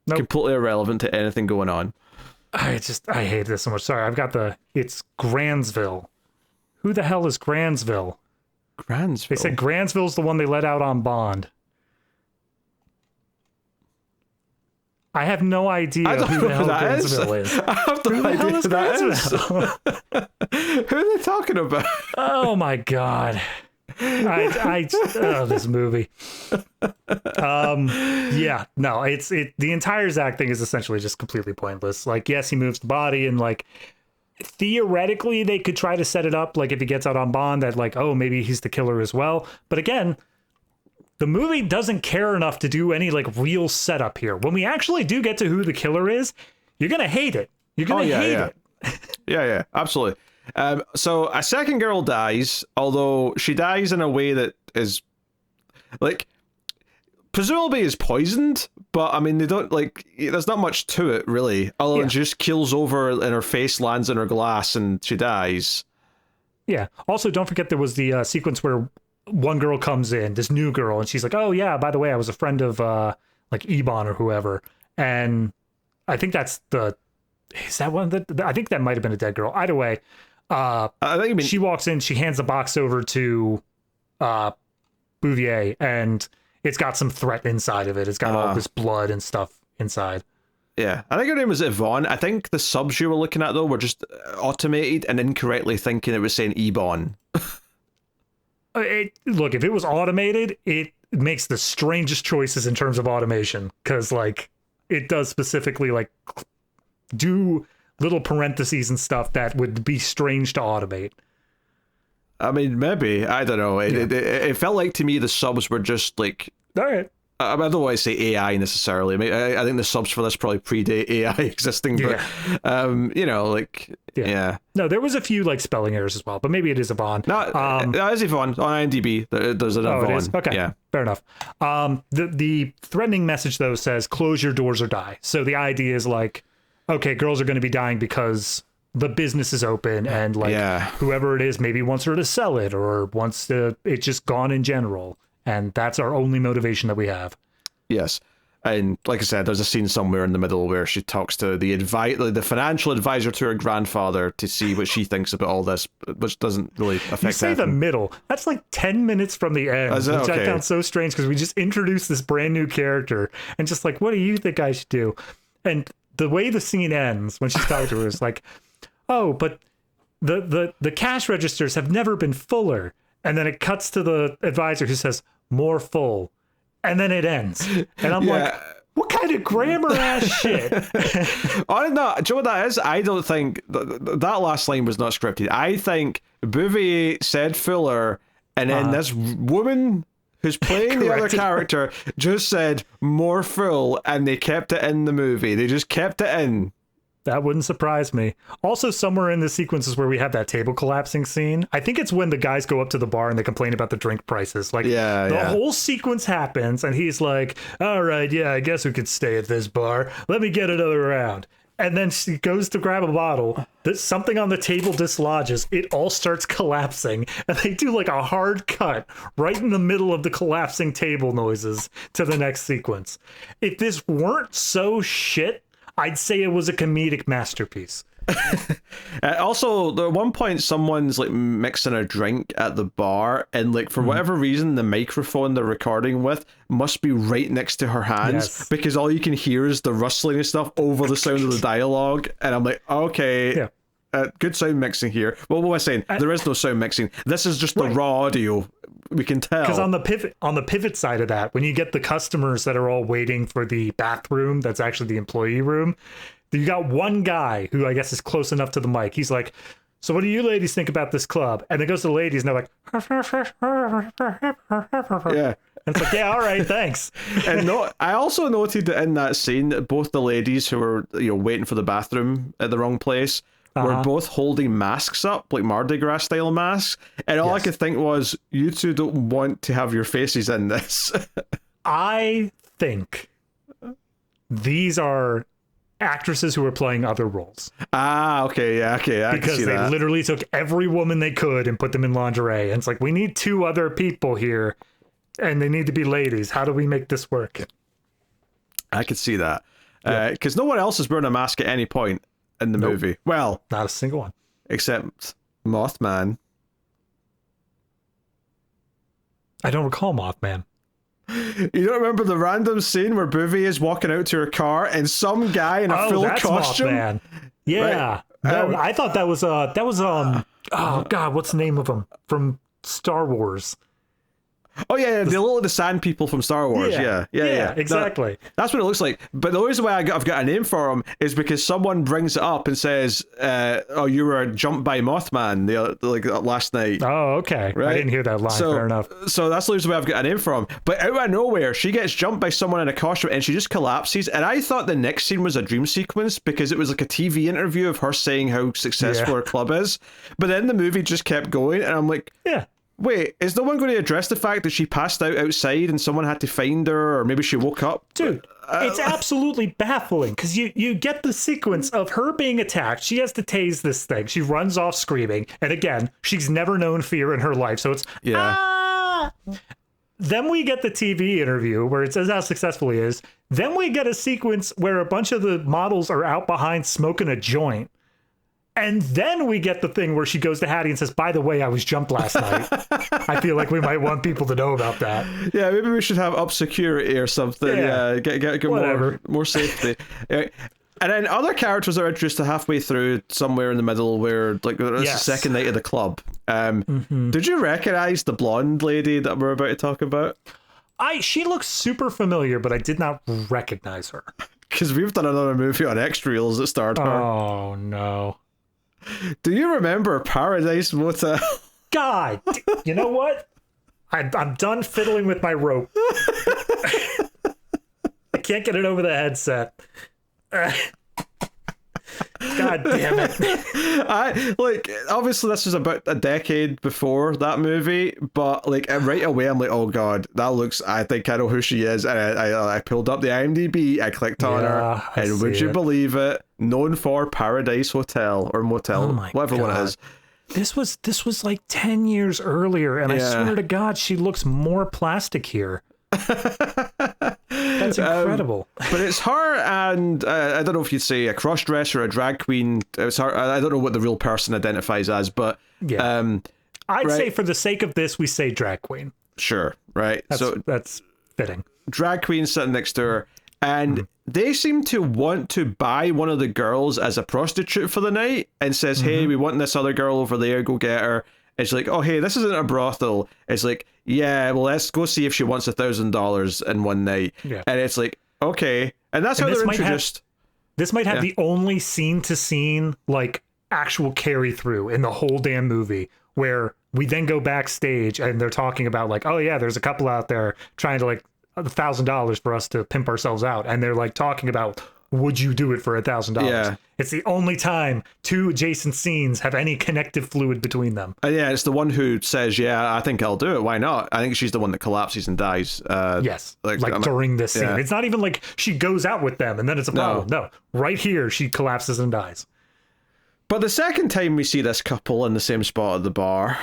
Nope. Completely irrelevant to anything going on. I hate this so much. Sorry, it's Gransville. Who the hell is Gransville? Gransville? They said Gransville's the one they let out on bond. I have no idea who the hell Gransville is. I have no idea who that is. Who are they talking about? Oh my god. This movie. The entire Zach thing is essentially just completely pointless. Like, yes, he moves the body, and like theoretically they could try to set it up like if he gets out on bond that like, oh, maybe he's the killer as well. But again, the movie doesn't care enough to do any like real setup here. When we actually do get to who the killer is, you're gonna hate it. You're gonna hate it. Yeah, absolutely. So a second girl dies, although she dies in a way that is like presumably is poisoned, but I mean they don't like. There's not much to it really, other than she just keels over and her face lands in her glass and she dies. Yeah. Also, don't forget there was the sequence where one girl comes in, this new girl, and she's like, "Oh yeah, by the way, I was a friend of like Ebon or whoever," and I think that's is that one that I think that might have been a dead girl. Either way. I think you mean she walks in, she hands the box over to Bouvier, and it's got some threat inside of it. It's got all this blood and stuff inside. Yeah, I think her name was Yvonne. I think the subs you were looking at though were just automated and incorrectly thinking it was saying Ebon. Look, if it was automated, it makes the strangest choices in terms of automation, because like it does specifically like do little parentheses and stuff that would be strange to automate. I mean, maybe. I don't know. It felt like to me the subs were just like... All right. I don't want to say AI necessarily. I mean, I think the subs for this probably predate AI existing, but, you know, like, yeah. No, there was a few, like, spelling errors as well, but maybe it is Yvonne. No, that is Yvonne. On IMDb, there's an Yvonne. It is? Okay, yeah. Fair enough. The threatening message, though, says, close your doors or die. So the idea is, like, okay, girls are going to be dying because the business is open and like whoever it is maybe wants her to sell it or wants to it just gone in general, and that's our only motivation that we have. Yes. And like I said, there's a scene somewhere in the middle where she talks to the financial advisor to her grandfather to see what she thinks about all this, which doesn't really affect You say anything. The middle. That's like 10 minutes from the end, which I found so strange because we just introduced this brand new character and just like, what do you think I should do? And the way the scene ends when she's talking to her is like, oh, but the cash registers have never been fuller. And then it cuts to the advisor who says, more full. And then it ends. And I'm like, what kind of grammar ass shit? Oh, no, do you know what that is? I don't think that last line was not scripted. I think Bouvier said fuller, and then this woman who's playing the other character just said more full, and they kept it in the movie. They just kept it in. That wouldn't surprise me. Also, somewhere in the sequences where we have that table collapsing scene, I think it's when the guys go up to the bar and they complain about the drink prices. Like, the whole sequence happens, and he's like, all right, yeah, I guess we could stay at this bar. Let me get another round. And then she goes to grab a bottle. Something on the table dislodges. It all starts collapsing. And they do like a hard cut right in the middle of the collapsing table noises to the next sequence. If this weren't so shit, I'd say it was a comedic masterpiece. Also, at one point, someone's like mixing a drink at the bar, and like for whatever reason, the microphone they're recording with must be right next to her hands, because all you can hear is the rustling and stuff over the sound of the dialogue. And I'm like, okay, good sound mixing here. Well, what was I saying? There is no sound mixing. This is just the raw audio. We can tell. Because on the pivot side of that, when you get the customers that are all waiting for the bathroom, that's actually the employee room, you got one guy who I guess is close enough to the mic. He's like, so what do you ladies think about this club? And it goes to the ladies, and they're like, yeah. And it's like, yeah, all right, thanks. And I also noted that in that scene, that both the ladies who were waiting for the bathroom at the wrong place were both holding masks up, like Mardi Gras style masks. And all I could think was, you two don't want to have your faces in this. I think these are actresses who are playing other roles. Okay, I because can see they literally took every woman they could and put them in lingerie. And it's like, we need 2 other people here, and they need to be ladies. How do we make this work? I could see that. Because no one else is wearing a mask at any point in the movie. Well, not a single one. Except Mothman. I don't recall Mothman. You don't remember the random scene where Bouvier is walking out to her car and some guy in a full costume? Mothman. Yeah. Right. I thought that was oh god, what's the name of him from Star Wars? Oh yeah, the sand people from Star Wars. Yeah, exactly. That's what it looks like. But the reason why I've got a name for him is because someone brings it up and says, "Oh, you were jumped by Mothman last night." Oh, okay. Right? I didn't hear that line. Fair enough. So that's the reason why I've got a name for him. But out of nowhere, she gets jumped by someone in a costume and she just collapses. And I thought the next scene was a dream sequence because it was like a TV interview of her saying how successful her club is. But then the movie just kept going, and I'm like, yeah. Wait, is no one going to address the fact that she passed out outside and someone had to find her, or maybe she woke up? Dude, it's absolutely baffling, because you get the sequence of her being attacked. She has to tase this thing. She runs off screaming. And again, she's never known fear in her life. So it's, ah! Then we get the TV interview where it says how successful he is. Then we get a sequence where a bunch of the models are out behind smoking a joint. And then we get the thing where she goes to Hattie and says, by the way, I was jumped last night. I feel like we might want people to know about that. Yeah, maybe we should have up security or something. Yeah, get more safety. And then other characters are introduced halfway through, somewhere in the middle, where it's the second night of the club. Did you recognize the blonde lady that we're about to talk about? She looks super familiar, but I did not recognize her. Because we've done another movie on X Reels that starred her. Oh, no. Do you remember Paradise Motel? God, you know what? I'm done fiddling with my rope. I can't get it over the headset. God damn it. Obviously this was about a decade before that movie, but right away I'm like, oh god, I think I know who she is. And I pulled up the IMDb, I clicked on her, and would you believe it? Known for Paradise Hotel or Motel, whatever one it is. This was like 10 years earlier, and I swear to God, she looks more plastic here. That's incredible. But it's her and I don't know if you'd say a cross-dresser or a drag queen. It's her. I don't know what the real person identifies as, but I'd say for the sake of this, we say drag queen. Sure, right. That's fitting. Drag queen sitting next to her, and they seem to want to buy one of the girls as a prostitute for the night, and says, "Hey, we want this other girl over there. Go get her." It's like, oh, hey, this isn't a brothel. It's like, yeah, well, let's go see if she wants $1,000 in one night. Yeah. And it's like, okay. And that's how they're introduced. This might have the only scene-to-scene, like, actual carry-through in the whole damn movie, where we then go backstage and they're talking about, like, oh, yeah, there's a couple out there trying to, like, $1,000 for us to pimp ourselves out. And they're, like, talking about, would you do it for $1,000? Yeah. It's the only time two adjacent scenes have any connective fluid between them. And yeah, it's the one who says, yeah, I think I'll do it. Why not? I think she's the one that collapses and dies. Yes, like during this scene. Yeah. It's not even like she goes out with them and then it's a problem. No, right here, she collapses and dies. But the second time we see this couple in the same spot at the bar,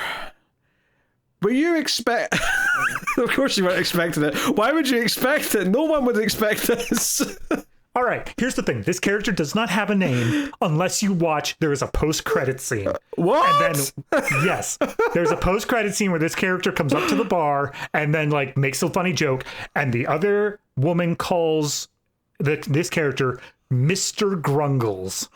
were you expect... Of course you weren't expecting it. Why would you expect it? No one would expect this. All right, here's the thing. This character does not have a name unless you watch, there is a post-credit scene. What? And then, yes, there's a post-credit scene where this character comes up to the bar and then, like, makes a funny joke, and the other woman calls this character Mr. Grungles.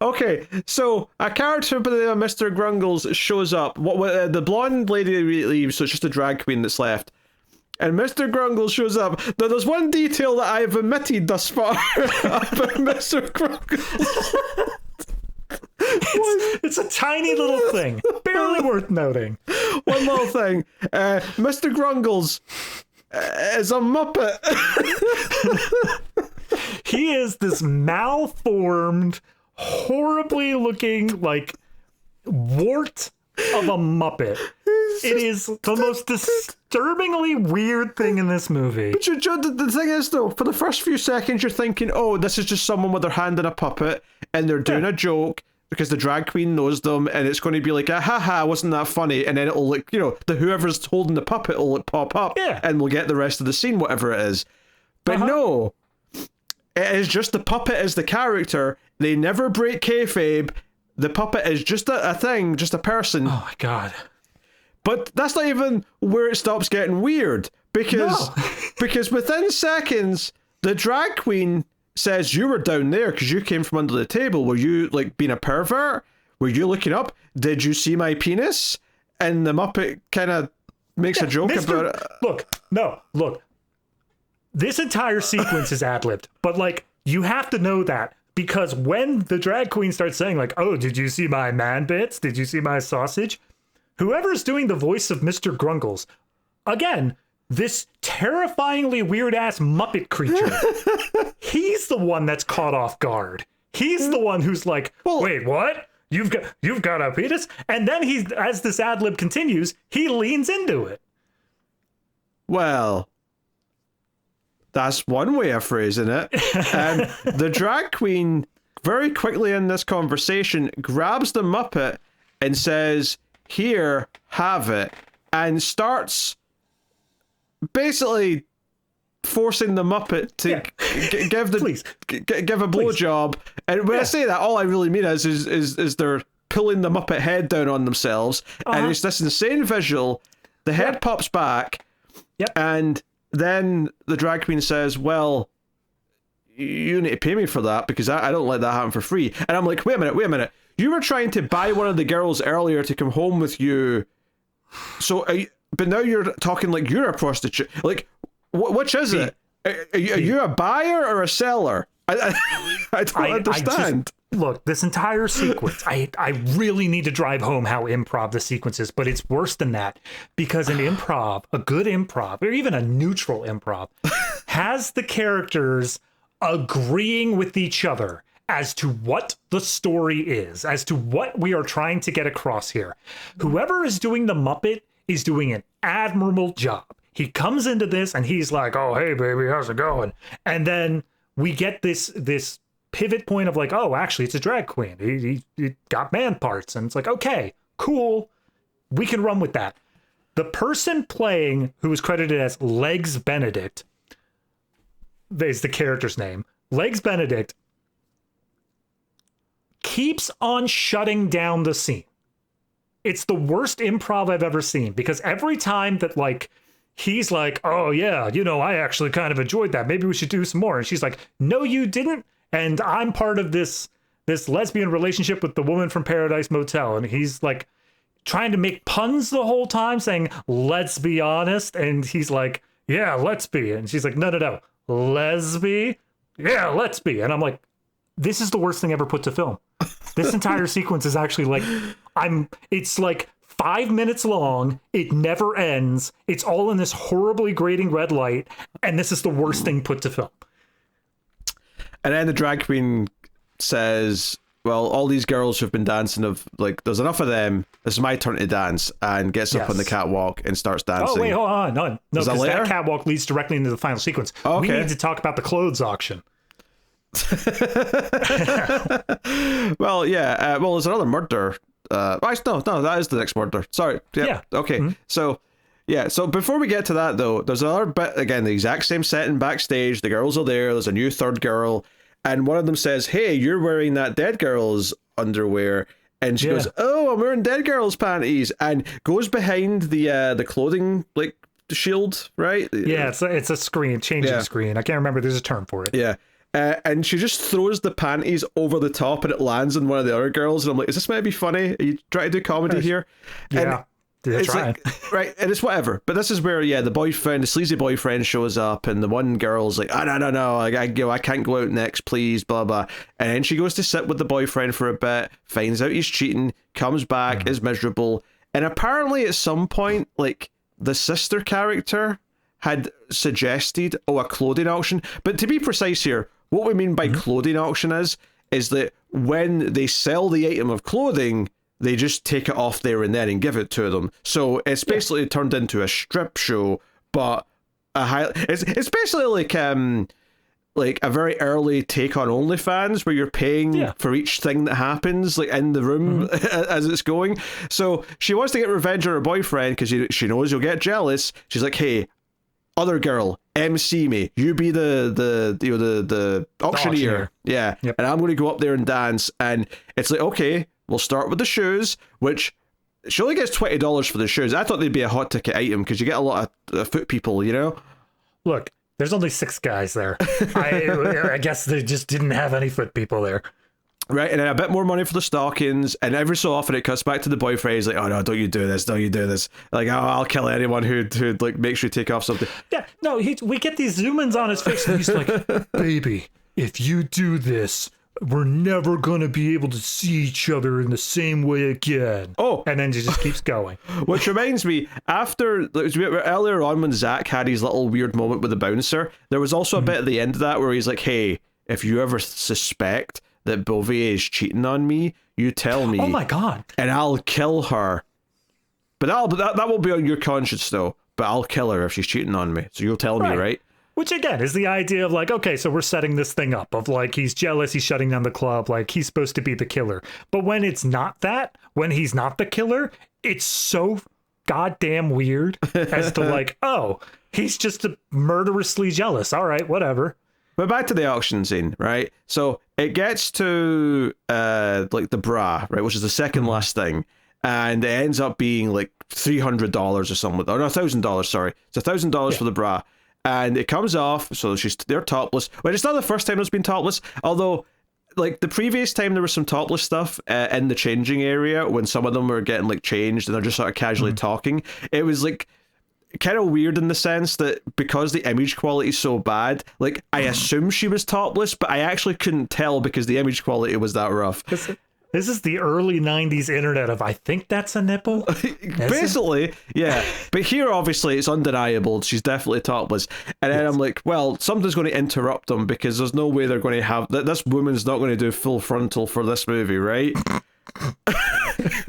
Okay, so a character by the name of Mr. Grungles shows up. The blonde lady leaves, so it's just a drag queen that's left. And Mr. Grungles shows up. Now, there's one detail that I've omitted thus far about Mr. Grungles. It's a tiny little thing, barely worth noting. One little thing. Mr. Grungles is a Muppet. He is this malformed, horribly looking, like, wart of a Muppet. It is the most disturbingly weird thing in this movie. But the thing is, though, for the first few seconds, you're thinking, oh, this is just someone with their hand in a puppet, and they're doing a joke because the drag queen knows them, and it's going to be like, haha, wasn't that funny? And then it'll, like, you know, whoever's holding the puppet will, like, pop up, and we'll get the rest of the scene, whatever it is. But no, it is just the puppet is the character. They never break kayfabe. The puppet is just a thing, just a person. Oh my god. But that's not even where it stops getting weird. Because within seconds, the drag queen says, you were down there because you came from under the table. Were you, like, being a pervert? Were you looking up? Did you see my penis? And the Muppet kind of makes a joke about it. Look. This entire sequence is ad-libbed. But, like, you have to know that. Because when the drag queen starts saying, like, oh, did you see my man bits? Did you see my sausage? Whoever's doing the voice of Mr. Grungles, again, this terrifyingly weird-ass Muppet creature, he's the one that's caught off guard. He's the one who's like, wait, what? You've got a penis? And then as this ad-lib continues, he leans into it. Well, that's one way of phrasing it. The drag queen, very quickly in this conversation, grabs the Muppet and says, here, have it, and starts basically forcing the Muppet to give a blowjob. And when I say that, all I really mean is they're pulling the Muppet head down on themselves, and it's this insane visual. The head pops back, and then the drag queen says, well, you need to pay me for that because I don't let that happen for free. And I'm like, wait a minute. You were trying to buy one of the girls earlier to come home with you. So, but now you're talking like you're a prostitute. Like, which is it? Are you a buyer or a seller? I don't understand. Look, this entire sequence, I really need to drive home how improv the sequence is, but it's worse than that because an improv, a good improv, or even a neutral improv, has the characters agreeing with each other as to what the story is, as to what we are trying to get across here. Whoever is doing the Muppet is doing an admirable job. He comes into this and he's like, oh, hey, baby, how's it going? And then we get this pivot point of like, oh, actually, it's a drag queen. He got man parts. And it's like, okay, cool. We can run with that. The person playing, who is credited as Legs Benedict, is the character's name. Legs Benedict keeps on shutting down the scene. It's the worst improv I've ever seen because every time that, like, he's like, oh, yeah, you know, I actually kind of enjoyed that. Maybe we should do some more. And she's like, no, you didn't. And I'm part of this lesbian relationship with the woman from Paradise Motel. And he's like, trying to make puns the whole time, saying, let's be honest. And he's like, yeah, let's be. And she's like, no. Lesby? Yeah, let's be. And I'm like, this is the worst thing ever put to film. This entire sequence is actually like, it's like 5 minutes long. It never ends. It's all in this horribly grating red light. And this is the worst thing put to film. And then the drag queen says, well, all these girls who've been dancing there's enough of them. This is my turn to dance, and gets up on the catwalk and starts dancing. Oh, wait, hold on. No, because that catwalk leads directly into the final sequence. Okay. We need to talk about the clothes auction. Well, yeah. There's another murder. No, that is the next murder. Sorry. Yep. Yeah. Okay. Mm-hmm. So before we get to that, though, there's another bit, again, the exact same setting backstage. The girls are there. There's a new third girl. And one of them says, hey, you're wearing that dead girl's underwear. And she goes, oh, I'm wearing dead girl's panties. And goes behind the clothing, shield, right? Yeah, it's a screen, changing screen. I can't remember. There's a term for it. Yeah. And she just throws the panties over the top and it lands on one of the other girls. And I'm like, is this meant to be funny? Are you trying to do comedy here? Yeah. It's right, and it's whatever. But this is where, the sleazy boyfriend shows up, and the one girl's like, oh, no, I can't go out next, please, blah, blah. And then she goes to sit with the boyfriend for a bit, finds out he's cheating, comes back, is miserable. And apparently at some point, the sister character had suggested, a clothing auction. But to be precise here, what we mean by clothing auction is that when they sell the item of clothing, they just take it off there and then and give it to them. So it's basically turned into a strip show, but it's basically like a very early take on OnlyFans, where you're paying for each thing that happens in the room as it's going. So she wants to get revenge on her boyfriend because she knows he'll get jealous. She's like, hey, other girl, MC me. You be the auctioneer. Yeah. Yep. And I'm going to go up there and dance. And it's like, okay, we'll start with the shoes, which she only gets $20 for the shoes. I thought they'd be a hot ticket item because you get a lot of foot people, Look, there's only 6 guys there. I guess they just didn't have any foot people there. Right, and then a bit more money for the stockings, and every so often it cuts back to the boyfriend. He's like, oh no, don't you do this. I'll kill anyone who'd make sure you take off something. Yeah, no, we get these zoom-ins on his face, and he's like, baby, if you do this, we're never going to be able to see each other in the same way again. Oh. And then he just keeps going. Which reminds me, earlier on when Zach had his little weird moment with the bouncer, there was also a bit at the end of that where he's like, hey, if you ever suspect that Beauvais is cheating on me, you tell me. Oh my God. And I'll kill her. But that will be on your conscience though. But I'll kill her if she's cheating on me. So you'll tell me, right? Which again is the idea of okay, so we're setting this thing up of he's jealous, he's shutting down the club, he's supposed to be the killer. But when it's not that, when he's not the killer, it's so goddamn weird as to oh, he's just murderously jealous. All right, whatever. But back to the auction scene, right? So it gets to the bra, right, which is the second last thing, and it ends up being $300 or something. Or no, $1,000. Sorry, it's $1,000 for the bra. And it comes off, so they're topless. Well, it's not the first time there's been topless, although, the previous time there was some topless stuff in the changing area when some of them were getting, changed and they're just sort of casually talking. It was, kind of weird in the sense that because the image quality is so bad, I assume she was topless, but I actually couldn't tell because the image quality was that rough. This is the early 90s internet of, I think that's a nipple. Basically, yeah. But here, obviously, it's undeniable. She's definitely topless. And then I'm like, well, something's going to interrupt them because there's no way they're going to have... This woman's not going to do full frontal for this movie, right?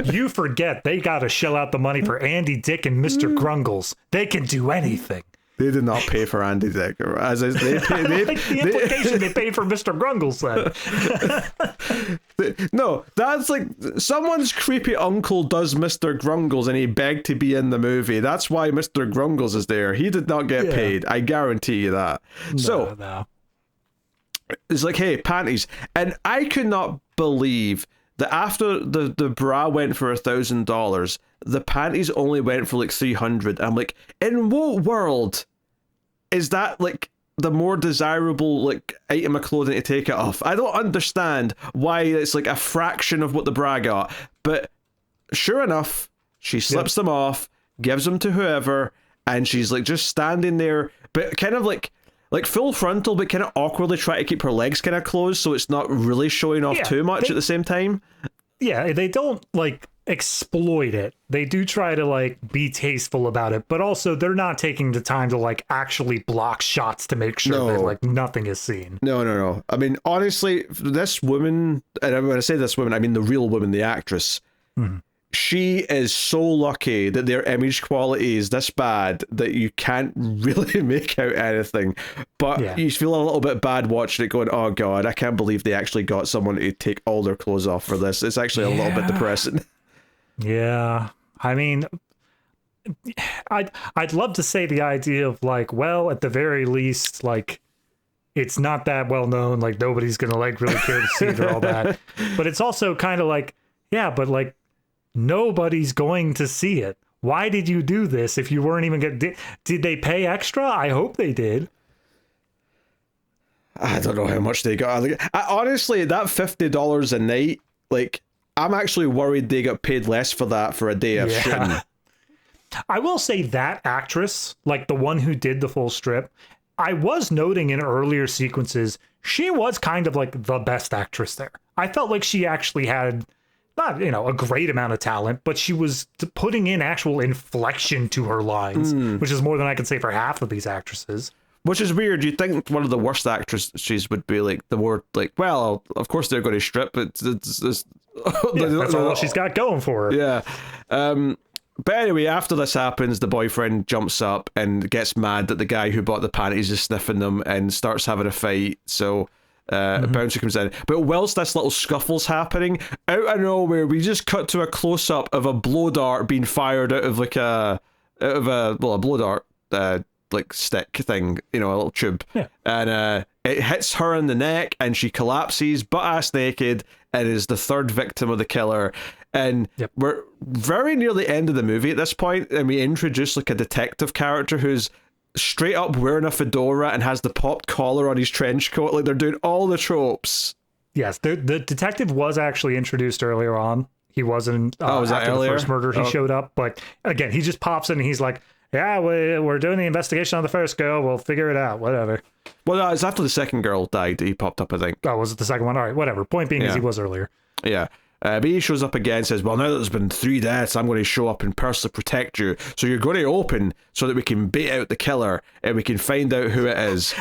You forget they got to shell out the money for Andy Dick and Mr. Grungles. They can do anything. They did not pay for Andy Dick. The implication they paid for Mr. Grungles then. No, that's someone's creepy uncle does Mr. Grungles and he begged to be in the movie. That's why Mr. Grungles is there. He did not get paid. I guarantee you that. No. It's hey, panties. And I could not believe that after the bra went for $1,000, the panties only went for $300. I'm in what world is that the more desirable item of clothing to take it off? I don't understand why it's a fraction of what the bra got, but sure enough, She slips them off, gives them to whoever, and she's like just standing there, but kind of like full frontal, but kind of awkwardly trying to keep her legs kind of closed so it's not really showing off too much at the same time. Yeah, they don't like exploit it. They do try to like be tasteful about it, but also they're not taking the time to like actually block shots to make sure that like nothing is seen. No. I mean, honestly, this woman, and when I say this woman, I mean the real woman, the actress. She is so lucky that their image quality is this bad that you can't really make out anything. But you feel a little bit bad watching it going, oh God, I can't believe they actually got someone to take all their clothes off for this. It's actually a little bit depressing. Yeah. I mean, I'd love to say the idea of like, well, at the very least, like, it's not that well known, like nobody's gonna like really care to see it or all that. But it's also kind of like, yeah, but like, nobody's going to see it. Why did you do this if you weren't even did they pay extra? I hope they did. I don't know how much they got. Honestly, that $50 a night, like, I'm actually worried they got paid less for that for a day of shooting. I will say that actress, like the one who did the full strip, I was noting in earlier sequences, she was kind of like the best actress there. I felt like she actually had not, a great amount of talent, but she was putting in actual inflection to her lines, which is more than I can say for half of these actresses. Which is weird. You'd think one of the worst actresses would be like the more like, well, of course they're going to strip. That's all she's got going for her. Yeah. But anyway, after this happens, the boyfriend jumps up and gets mad that the guy who bought the panties is sniffing them and starts having a fight. So a bouncer comes in. But whilst this little scuffle's happening, out of nowhere, we just cut to a close-up of a blow dart being fired out of a blow dart like stick thing, a little tube. Yeah. And it hits her in the neck and she collapses butt-ass naked and is the third victim of the killer. And we're very near the end of the movie at this point, and we introduce like a detective character who's straight up wearing a fedora and has the popped collar on his trench coat. Like, they're doing all the tropes. Yes, the detective was actually introduced earlier on. He wasn't was that after earlier? The first murder he showed up, but again, he just pops in and he's like, yeah, we're doing the investigation on the first girl. We'll figure it out. Whatever. Well, no, it's after the second girl died he popped up, I think. Oh, was it the second one? All right, whatever. Point being is he was earlier. Yeah. But he shows up again and says, well, now that there's been 3 deaths, I'm going to show up and personally protect you. So you're going to open so that we can bait out the killer and we can find out who it is.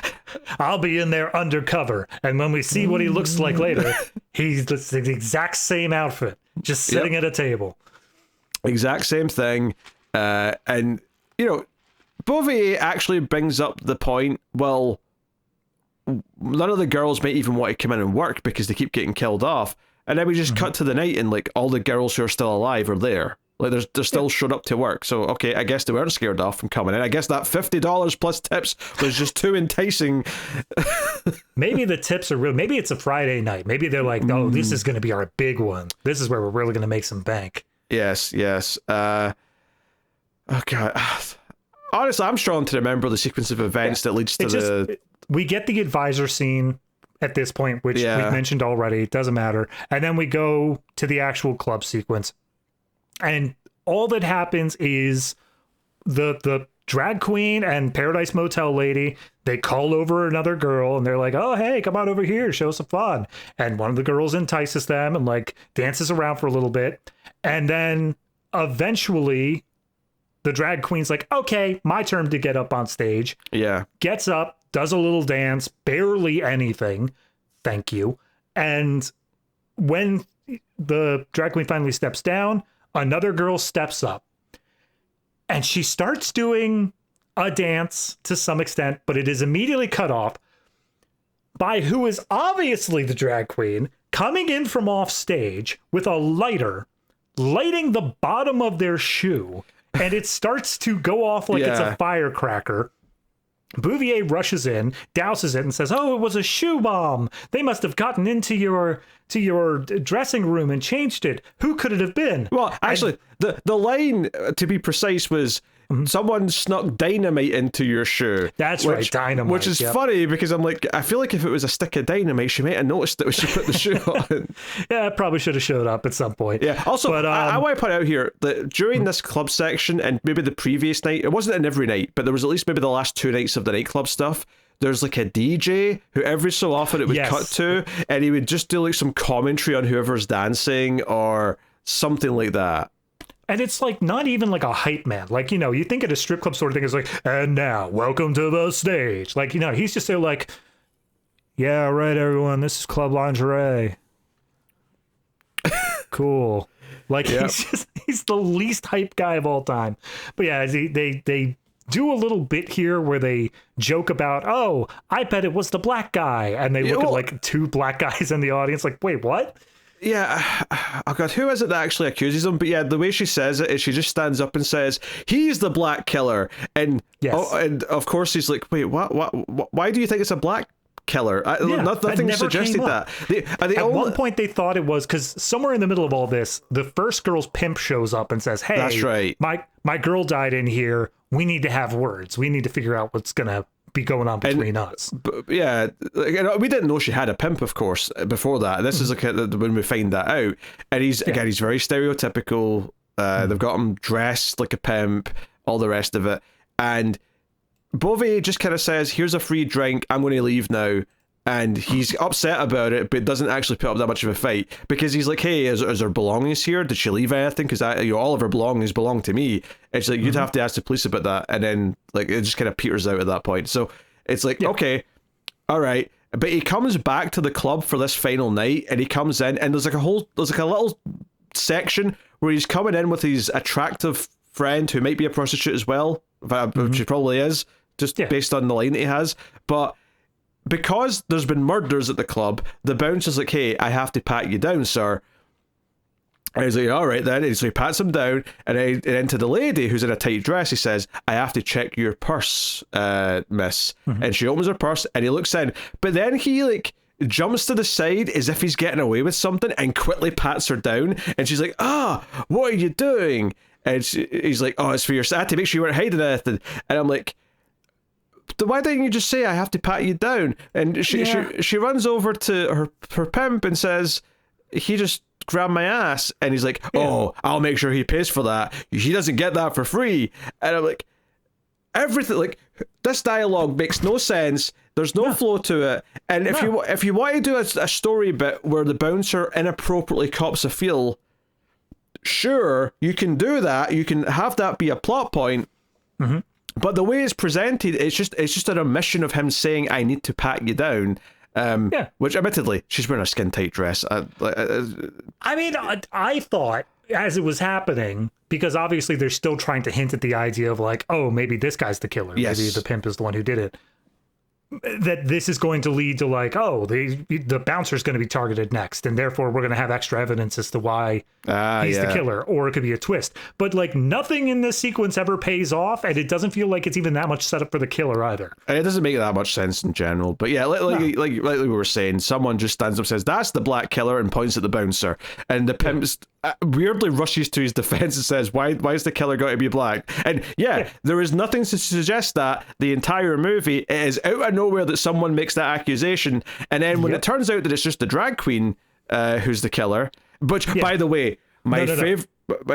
I'll be in there undercover. And when we see what he looks like later, he's the exact same outfit, just sitting at a table. Exact same thing. And, Beauvais actually brings up the point, well, none of the girls might even want to come in and work because they keep getting killed off. And then we just cut to the night and like all the girls who are still alive are there. Like they're still showed up to work. So, okay, I guess they weren't scared off from coming in. I guess that $50 plus tips was just too enticing. Maybe the tips are real. Maybe it's a Friday night. Maybe they're like, oh, this is going to be our big one. This is where we're really going to make some bank. Yes. Oh, God. Honestly, I'm struggling to remember the sequence of events that leads to we get the advisor scene at this point, which we've mentioned already. It doesn't matter. And then we go to the actual club sequence. And all that happens is the drag queen and Paradise Motel lady, they call over another girl and they're like, oh, hey, come on over here, show some fun. And one of the girls entices them and like dances around for a little bit. And then eventually the drag queen's like, okay, my turn to get up on stage. Yeah. Gets up, does a little dance, barely anything. Thank you. And when the drag queen finally steps down, another girl steps up. And she starts doing a dance to some extent, but it is immediately cut off by who is obviously the drag queen coming in from off stage with a lighter, lighting the bottom of their shoe. And it starts to go off like it's a firecracker. Bouvier rushes in, douses it, and says, oh, it was a shoe bomb. They must have gotten into your dressing room and changed it. Who could it have been? Well, actually, the line, to be precise, was, someone snuck dynamite into your shoe. That's right, dynamite. Which is funny because I'm like, I feel like if it was a stick of dynamite, she might have noticed it when she put the shoe on. Yeah, it probably should have showed up at some point. Yeah. Also, but, I want to point out here that during this club section and maybe the previous night, it wasn't in every night, but there was at least maybe the last 2 nights of the nightclub stuff. There's like a DJ who every so often it would cut to, and he would just do like some commentary on whoever's dancing or something like that. And it's like not even like a hype man. Like, you think at a strip club sort of thing is like, and now, welcome to the stage. Like, he's just there like, yeah, all right, everyone, this is Club Lingerie. Cool. Like, he's the least hype guy of all time. But yeah, they do a little bit here where they joke about, oh, I bet it was the black guy. And they look at like 2 black guys in the audience like, wait, what? Yeah, oh god, who is it that actually accuses him? But yeah, the way she says it is she just stands up and says, he's the black killer. And and of course he's like, wait, what? Why do you think it's a black killer? Nothing suggested that. At one point they thought it was because somewhere in the middle of all this, the first girl's pimp shows up and says, hey, that's right, my girl died in here. We need to have words. We need to figure out what's gonna be going on between us. Yeah, we didn't know she had a pimp, of course, before that. This is like when we find that out, and he's very stereotypical. They've got him dressed like a pimp, all the rest of it, and Bovee just kind of says, here's a free drink, I'm going to leave now. And he's upset about it, but doesn't actually put up that much of a fight because he's like, hey, is there belongings here? Did she leave anything? Because all of her belongings belong to me. It's like, you'd have to ask the police about that. And then like it just kind of peters out at that point. So it's like, okay, all right. But he comes back to the club for this final night and he comes in and there's like a little section where he's coming in with his attractive friend who might be a prostitute as well. Which she probably is, just based on the line that he has. But because there's been murders at the club, the bouncer's like, hey, I have to pat you down, sir. And he's like, all right then. And so he pats him down, and then to the lady who's in a tight dress, he says, I have to check your purse, miss. And she opens her purse, and he looks in. But then he, like, jumps to the side as if he's getting away with something and quickly pats her down. And she's like, what are you doing? And he's like, oh, it's for your... I had to make sure you weren't hiding anything. And I'm like... why didn't you just say I have to pat you down? And she runs over to her pimp and says, he just grabbed my ass. And he's like, oh, I'll make sure he pays for that. He doesn't get that for free. And I'm like, everything, like, this dialogue makes no sense. There's no flow to it. And if you want to do a story bit where the bouncer inappropriately cops a feel, sure, you can do that. You can have that be a plot point. But the way it's presented, it's just an omission of him saying, I need to pat you down. Which, admittedly, she's wearing a skin-tight dress. I mean, I thought, as it was happening, because obviously they're still trying to hint at the idea of like, oh, maybe this guy's the killer. Yes. Maybe the pimp is the one who did it. That this is going to lead to like, oh, the bouncer's going to be targeted next, and therefore we're going to have extra evidence as to why he's the killer, or it could be a twist. But like nothing in this sequence ever pays off, and it doesn't feel like it's even that much set up for the killer either. It doesn't make that much sense in general. But yeah, like we were saying, someone just stands up and says, that's the black killer, and points at the bouncer, and the pimp weirdly rushes to his defense and says, why is the killer got to be black? And there is nothing to suggest that the entire movie. It is out of nowhere that someone makes that accusation, and then when it turns out that it's just the drag queen who's the killer, which by the way, my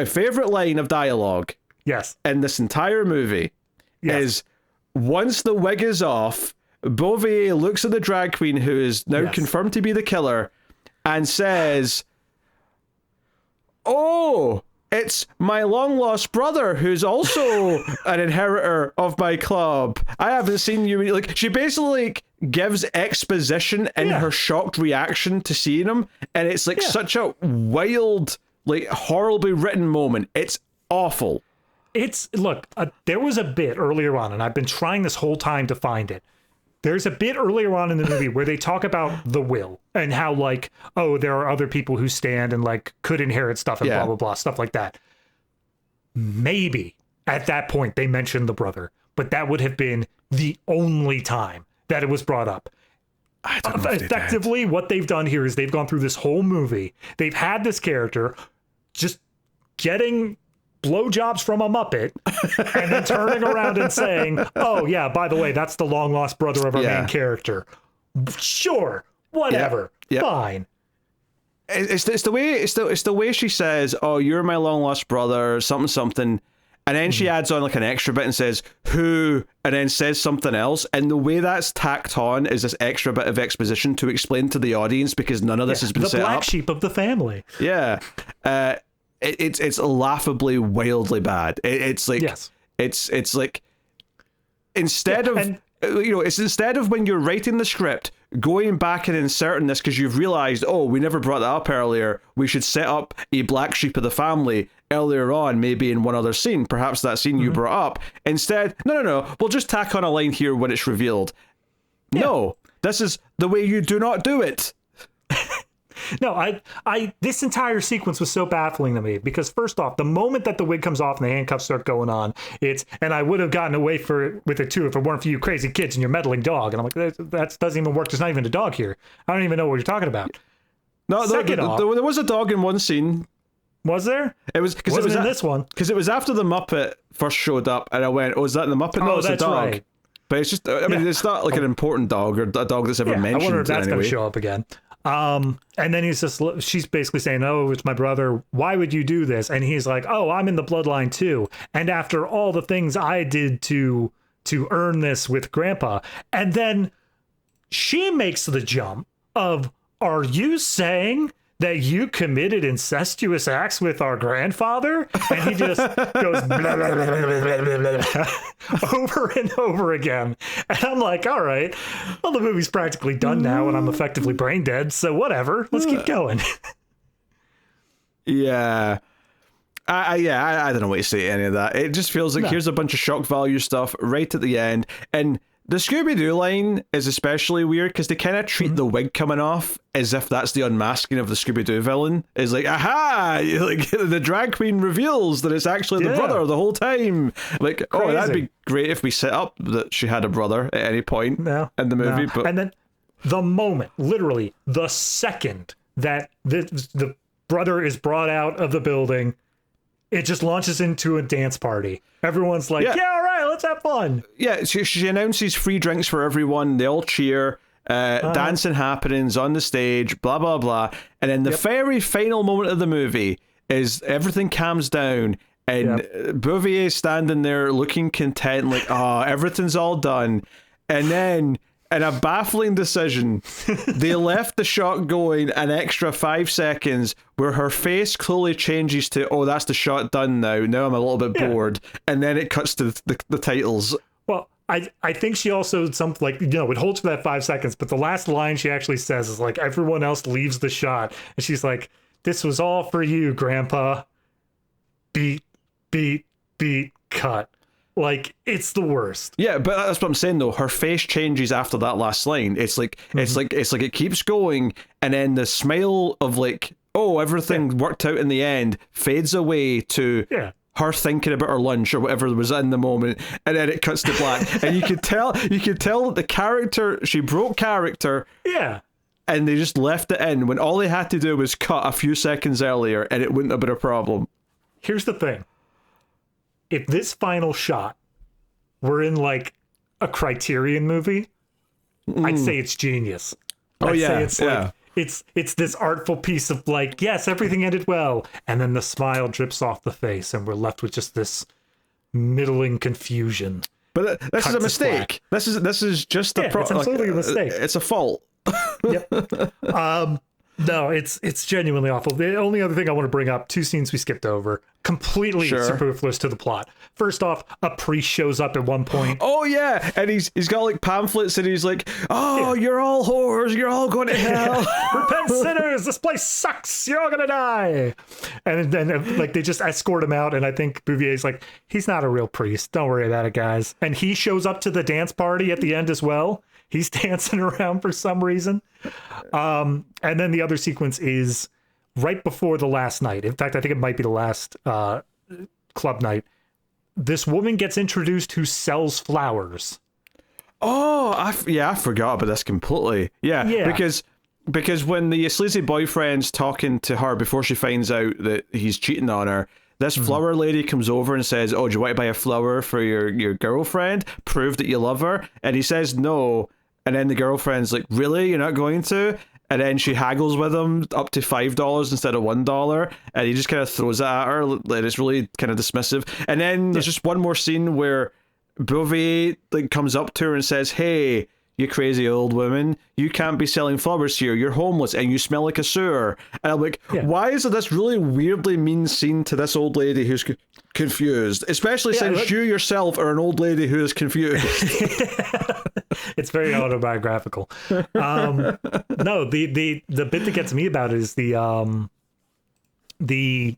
favorite line of dialogue in this entire movie is, once the wig is off, Bovee looks at the drag queen who is now confirmed to be the killer and says, oh, it's my long lost brother who's also an inheritor of my club. I haven't seen you. Like, she basically gives exposition in her shocked reaction to seeing him, and it's like such a wild, like, horribly written moment. It's awful. There was a bit earlier on, and I've been trying this whole time to find it. There's a bit earlier on in the movie where they talk about the will and how, like, oh, there are other people who stand and, like, could inherit stuff and blah, blah, blah, stuff like that. Maybe at that point they mentioned the brother, but that would have been the only time that it was brought up. I don't know effectively, what they've done here is they've gone through this whole movie. They've had this character just getting blowjobs from a Muppet, and then turning around and saying, "Oh yeah, by the way, that's the long lost brother of our main character." Sure, whatever, fine. It's the way she says, "Oh, you're my long lost brother," something something, and then she adds on like an extra bit and says who, and then says something else, and the way that's tacked on is this extra bit of exposition to explain to the audience because none of this has been set up. The black sheep of the family. Yeah, it's laughably wildly bad. It's like it's like instead of. It's instead of when you're writing the script, going back and inserting this because you've realized, oh, we never brought that up earlier. We should set up a black sheep of the family earlier on, maybe in one other scene. Perhaps that scene you brought up. Instead, no. We'll just tack on a line here when it's revealed. Yeah. No, this is the way you do not do it. No, this entire sequence was so baffling to me because first off, the moment that the wig comes off and the handcuffs start going on, and I would have gotten away with it too if it weren't for you crazy kids and your meddling dog. And I'm like, that doesn't even work. There's not even a dog here. I don't even know what you're talking about. No, there was a dog in one scene. Was there? It was because it was in this one. Because it was after the Muppet first showed up, and I went, "Oh, is that the Muppet? No, it's a dog." Right. But it's just, I mean, it's not like an important dog or a dog that's ever mentioned. I wonder if that's going to show up again. And then she's basically saying, "Oh, it's my brother. Why would you do this?" And he's like, "Oh, I'm in the bloodline too. And after all the things I did to earn this with Grandpa." And then she makes the jump of, "Are you saying that you committed incestuous acts with our grandfather?" And he just goes blah, blah, blah, blah, blah, blah, over and over again. And I'm like, all right, well, the movie's practically done now and I'm effectively brain dead, so whatever, let's keep going. Yeah. I don't know what to say to any of that. It just feels like here's a bunch of shock value stuff right at the end. And the Scooby-Doo line is especially weird because they kind of treat the wig coming off as if that's the unmasking of the Scooby-Doo villain. It's like, aha! Like the drag queen reveals that it's actually the brother the whole time. Like, crazy. Oh, that'd be great if we set up that she had a brother at any point in the movie. But and then the moment, literally the second that the brother is brought out of the building, it just launches into a dance party. Everyone's like, yeah, all right, let's have fun. Yeah, she announces free drinks for everyone. They all cheer. Dancing happenings on the stage, blah, blah, blah. And then the very final moment of the movie is everything calms down and Bouvier's standing there looking content, like, oh, everything's all done. And then, in a baffling decision, they left the shot going an extra 5 seconds where her face clearly changes to, oh, that's the shot done now. Now I'm a little bit bored. And then it cuts to the titles. Well, I think she also, it holds for that 5 seconds, but the last line she actually says is like, everyone else leaves the shot. And she's like, "This was all for you, Grandpa." Beat, cut. Like, it's the worst. Yeah, but that's what I'm saying though. Her face changes after that last line. It's like it's like it keeps going, and then the smile of like, oh, everything worked out in the end fades away to her thinking about her lunch or whatever was in the moment, and then it cuts to black. And you could tell that the character, she broke character. Yeah. And they just left it in when all they had to do was cut a few seconds earlier and it wouldn't have been a problem. Here's the thing. If this final shot were in like a Criterion movie, I'd say it's genius. I'd say it's like it's this artful piece of like, yes, everything ended well, and then the smile drips off the face, and we're left with just this middling confusion. But this is a mistake. This is just it's absolutely a mistake. It's a fault. Yep. No, it's genuinely awful. The only other thing I want to bring up, 2 scenes we skipped over, completely superfluous to the plot. First off, a priest shows up at one point. Oh yeah, and he's got like pamphlets and he's like, "Oh, you're all whores, you're all going to hell. Repent, sinners, this place sucks, you're all gonna die." And then like they just escort him out, and I think Bouvier's like, "He's not a real priest, don't worry about it, guys." And he shows up to the dance party at the end as well. He's dancing around for some reason. And then the other sequence is right before the last night. In fact, I think it might be the last club night. This woman gets introduced who sells flowers. Oh, I forgot about this completely. Yeah. Because when the sleazy boyfriend's talking to her before she finds out that he's cheating on her, This flower lady comes over and says, "Oh, do you want to buy a flower for your girlfriend? Prove that you love her." And he says no. And then the girlfriend's like, "Really? You're not going to?" And then she haggles with him up to $5 instead of $1, and he just kind of throws it at her, and it's really kind of dismissive. And then there's just one more scene where Beauvais like comes up to her and says, "Hey, you crazy old woman, you can't be selling flowers here. You're homeless and you smell like a sewer." And I'm like, why is it this really weirdly mean scene to this old lady who's confused? Especially since you yourself are an old lady who is confused. It's very autobiographical. No, the bit that gets me about it is the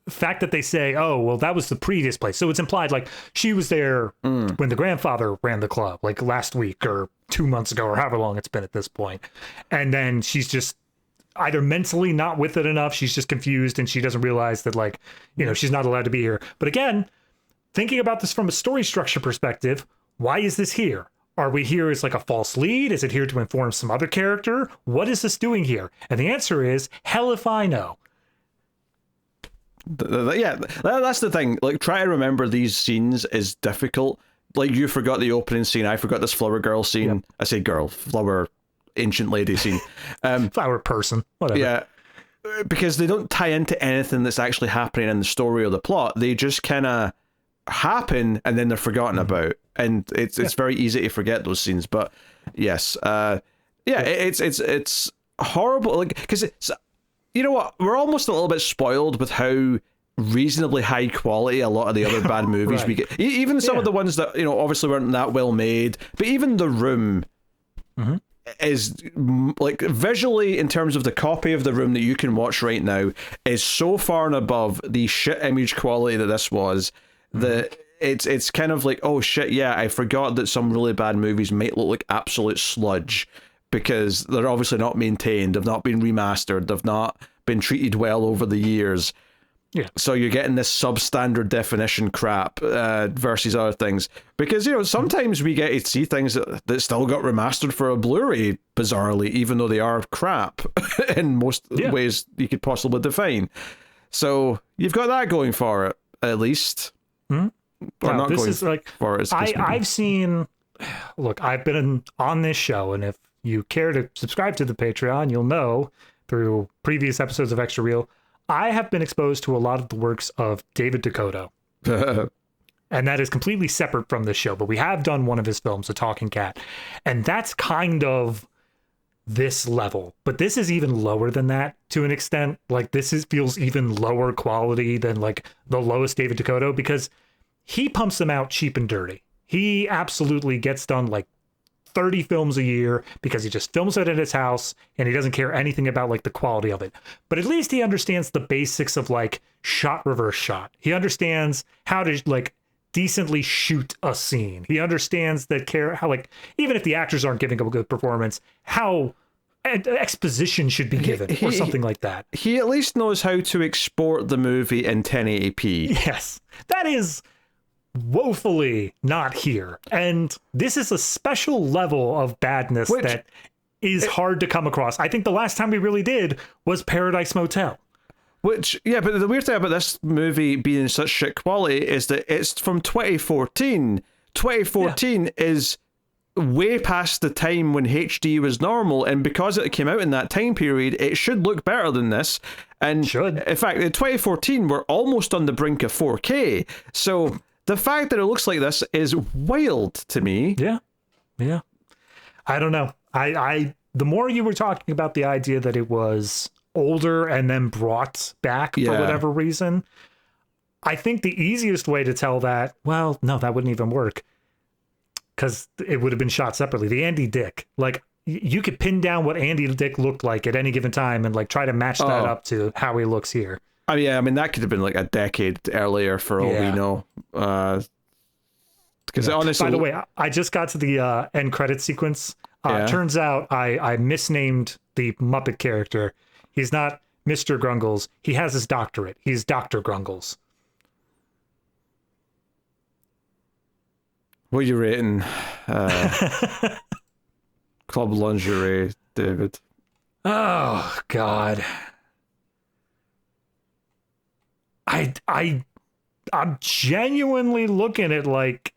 fact that they say, "Oh, well, that was the previous place." So it's implied like she was there when the grandfather ran the club, like last week or 2 months ago or however long it's been at this point. And then she's just either mentally not with it enough, she's just confused, and she doesn't realize that, like, you know, she's not allowed to be here. But again, thinking about this from a story structure perspective, why is this here? Are we here as like a false lead? Is it here to inform some other character? What is this doing here? And the answer is, hell if I know. Yeah, that's the thing. Like, try to remember these scenes is difficult. Like, you forgot the opening scene. I forgot this flower girl scene. Yep. I say girl, flower ancient lady scene. Flower person, whatever. Yeah, because they don't tie into anything that's actually happening in the story or the plot. They just kind of happen and then they're forgotten about. And it's very easy to forget those scenes. But yes, it's horrible. Like, because it's, you know what, we're almost a little bit spoiled with how reasonably high quality a lot of the other bad movies we get. Even some of the ones that, you know, obviously weren't that well made, but even The Room is, like, visually, in terms of the copy of The Room that you can watch right now, is so far and above the shit image quality that this was, that it's kind of like, oh shit, yeah, I forgot that some really bad movies might look like absolute sludge, because they're obviously not maintained, they've not been remastered, they've not been treated well over the years. Yeah. So you're getting this substandard definition crap versus other things. Because, you know, sometimes we get to see things that still got remastered for a Blu-ray, bizarrely, even though they are crap in most ways you could possibly define. So you've got that going for it, at least. Or not this going is like, for it. I've seen... Look, I've been on this show, and if you care to subscribe to the Patreon, you'll know through previous episodes of Extra Real, I have been exposed to a lot of the works of David Dakota. And that is completely separate from this show, but we have done one of his films, A Talking Cat. And that's kind of this level. But this is even lower than that to an extent. Like, feels even lower quality than like the lowest David Dakota, because he pumps them out cheap and dirty. He absolutely gets done like 30 films a year because he just films it at his house and he doesn't care anything about like the quality of it. But at least he understands the basics of like shot, reverse shot. He understands how to like decently shoot a scene. He understands how, like, even if the actors aren't giving a good performance, how exposition should be given or something like that. He at least knows how to export the movie in 1080p. Yes, that is woefully not here, and this is a special level of badness that is hard to come across. I think the last time we really did was Paradise Motel. But the weird thing about this movie being such shit quality is that it's from 2014. 2014 is way past the time when HD was normal, and because it came out in that time period, it should look better than this. And in fact, in 2014, we're almost on the brink of 4K. So the fact that it looks like this is wild to me. Yeah. I don't know. The more you were talking about the idea that it was older and then brought back for whatever reason, I think the easiest way to tell that, well, no, that wouldn't even work, because it would have been shot separately. The Andy Dick, like, you could pin down what Andy Dick looked like at any given time and like try to match that up to how he looks here. Oh, yeah, I mean, that could have been like a decade earlier for all we know. Because honestly, by the way, I just got to the end credit sequence. Turns out I misnamed the Muppet character. He's not Mr. Grungles. He has his doctorate. He's Dr. Grungles. What are you rating Club Lingerie, David? Oh, God. I'm genuinely looking at like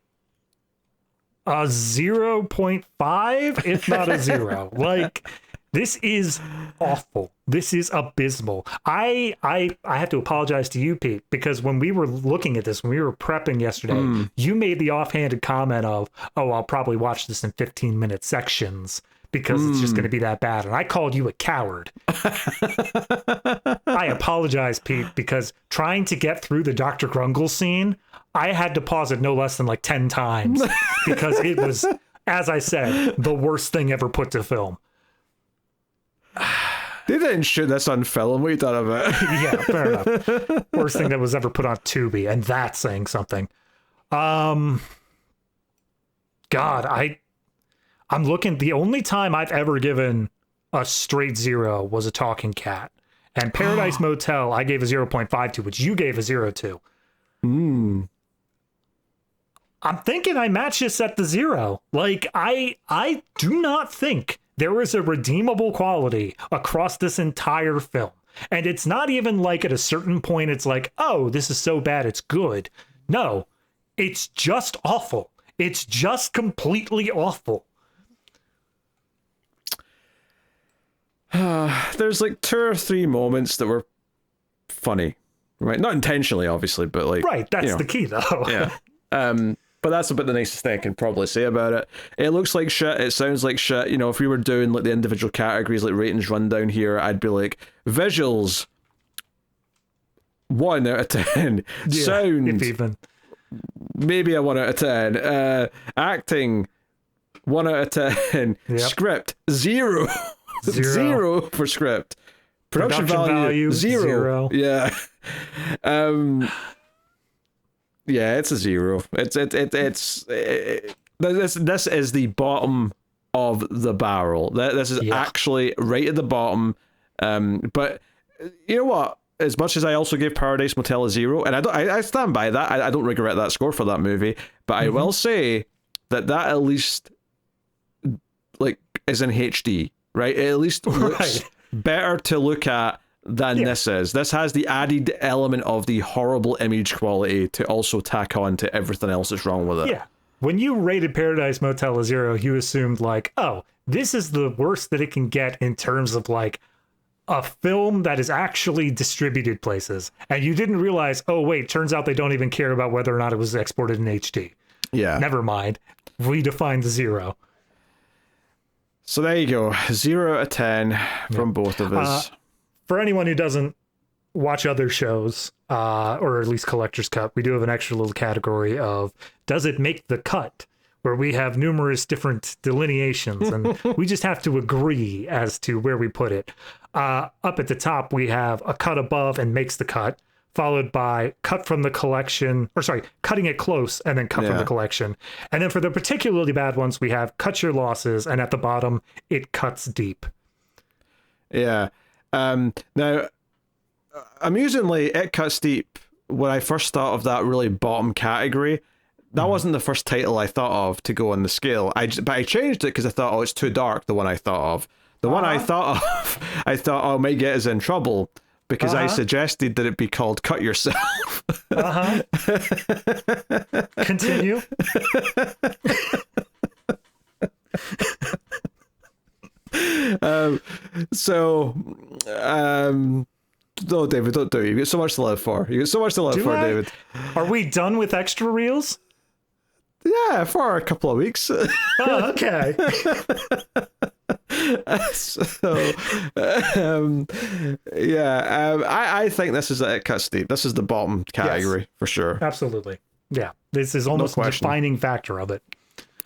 a 0.5, if not a 0. Like, this is awful. This is abysmal. I have to apologize to you, Pete, because when we were looking at this, when we were prepping yesterday, you made the offhanded comment of, oh, I'll probably watch this in 15-minute sections because it's just going to be that bad. And I called you a coward. I apologize, Pete, because trying to get through the Dr. Grungle scene, I had to pause it no less than like 10 times because it was, as I said, the worst thing ever put to film. They didn't shoot this on film. What are you talking about? Yeah, fair enough. Worst thing that was ever put on Tubi, and that's saying something. God, I'm looking. The only time I've ever given a straight 0 was a talking cat, and Paradise Motel I gave a 0.5 to, which you gave a 0 to. I'm thinking I match this at the 0. Like I do not think there is a redeemable quality across this entire film. And it's not even like at a certain point it's like, oh, this is so bad it's good. No, it's just awful. It's just completely awful. There's like 2 or 3 moments that were funny, right? Not intentionally, obviously, but like... Right, that's the key, though. Yeah. But that's about the nicest thing I can probably say about it. It looks like shit. It sounds like shit. You know, if we were doing like the individual categories, like ratings rundown here, I'd be like, visuals, 1 out of 10. Yeah, Sound, if even. maybe a 1 out of 10. Acting, 1 out of 10. Yep. Script, 0. 0 for script. Production value, 0. Yeah. Yeah, it's a 0. This is the bottom of the barrel. This is actually right at the bottom. But you know what? As much as I also gave Paradise Motel a 0, and I stand by that. I don't regret that score for that movie. But I will say that at least like is in HD, right? It at least looks better to look at than this is. This has the added element of the horrible image quality to also tack on to everything else that's wrong with it. Yeah. When you rated Paradise Motel a 0, you assumed like, oh, this is the worst that it can get in terms of like a film that is actually distributed places. And you didn't realize, oh, wait, turns out they don't even care about whether or not it was exported in HD. Yeah. Never mind. Redefine the 0. So there you go. 0 out of 10 from both of us. For anyone who doesn't watch other shows, or at least Collector's Cut, we do have an extra little category of Does It Make the Cut? Where we have numerous different delineations, and we just have to agree as to where we put it. Up at the top, we have a cut above and makes the cut, followed by cut from the collection, or sorry, cutting it close and then cut from the collection. And then for the particularly bad ones, we have cut your losses, and at the bottom, it cuts deep. Yeah. Now, amusingly, It Cuts Deep, when I first thought of that really bottom category, that wasn't the first title I thought of to go on the scale. But I changed it because I thought, oh, it's too dark, the one I thought of. The one I thought of, I thought, oh, might get us in trouble because I suggested that it be called Cut Yourself. Continue. No, David, don't do it. You got so much to live for. David. Are we done with extra reels? Yeah, for a couple of weeks. Oh, okay. I think this is It Cuts Deep. This is the bottom category for sure. Absolutely. Yeah, this is almost the defining factor of it.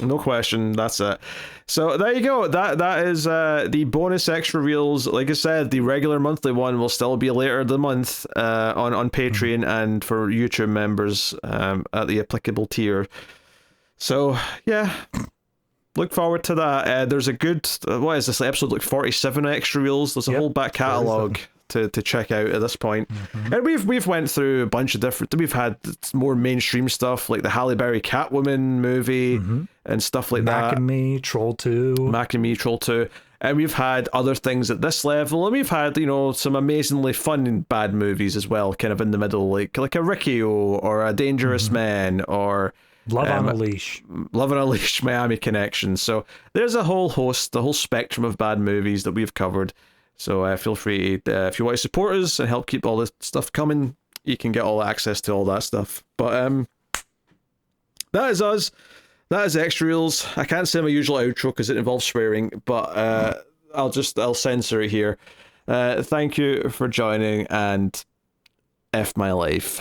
No question, that's it. So there you go. That is the bonus extra reels. Like I said, the regular monthly one will still be later the month on Patreon and for YouTube members at the applicable tier. So yeah, look forward to that. There's a good what is this episode like 47 extra reels. There's a whole back catalogue to check out at this point. And we've went through a bunch of different. We've had more mainstream stuff like the Halle Berry Catwoman movie and stuff like Mac that. and Me, Troll 2. Mac and Me, Troll 2. and we've had other things at this level, and we've had, you know, some amazingly fun bad movies as well, kind of in the middle, like a Riccio or a Dangerous Man or Love on a Leash. Love on a Leash, Miami Connection. So there's a whole host, the whole spectrum of bad movies that we've covered. So feel free, if you want to support us and help keep all this stuff coming, you can get all access to all that stuff. But that is us. That is X Reels. I can't say my usual outro because it involves swearing, but I'll censor it here. Thank you for joining, and F my life.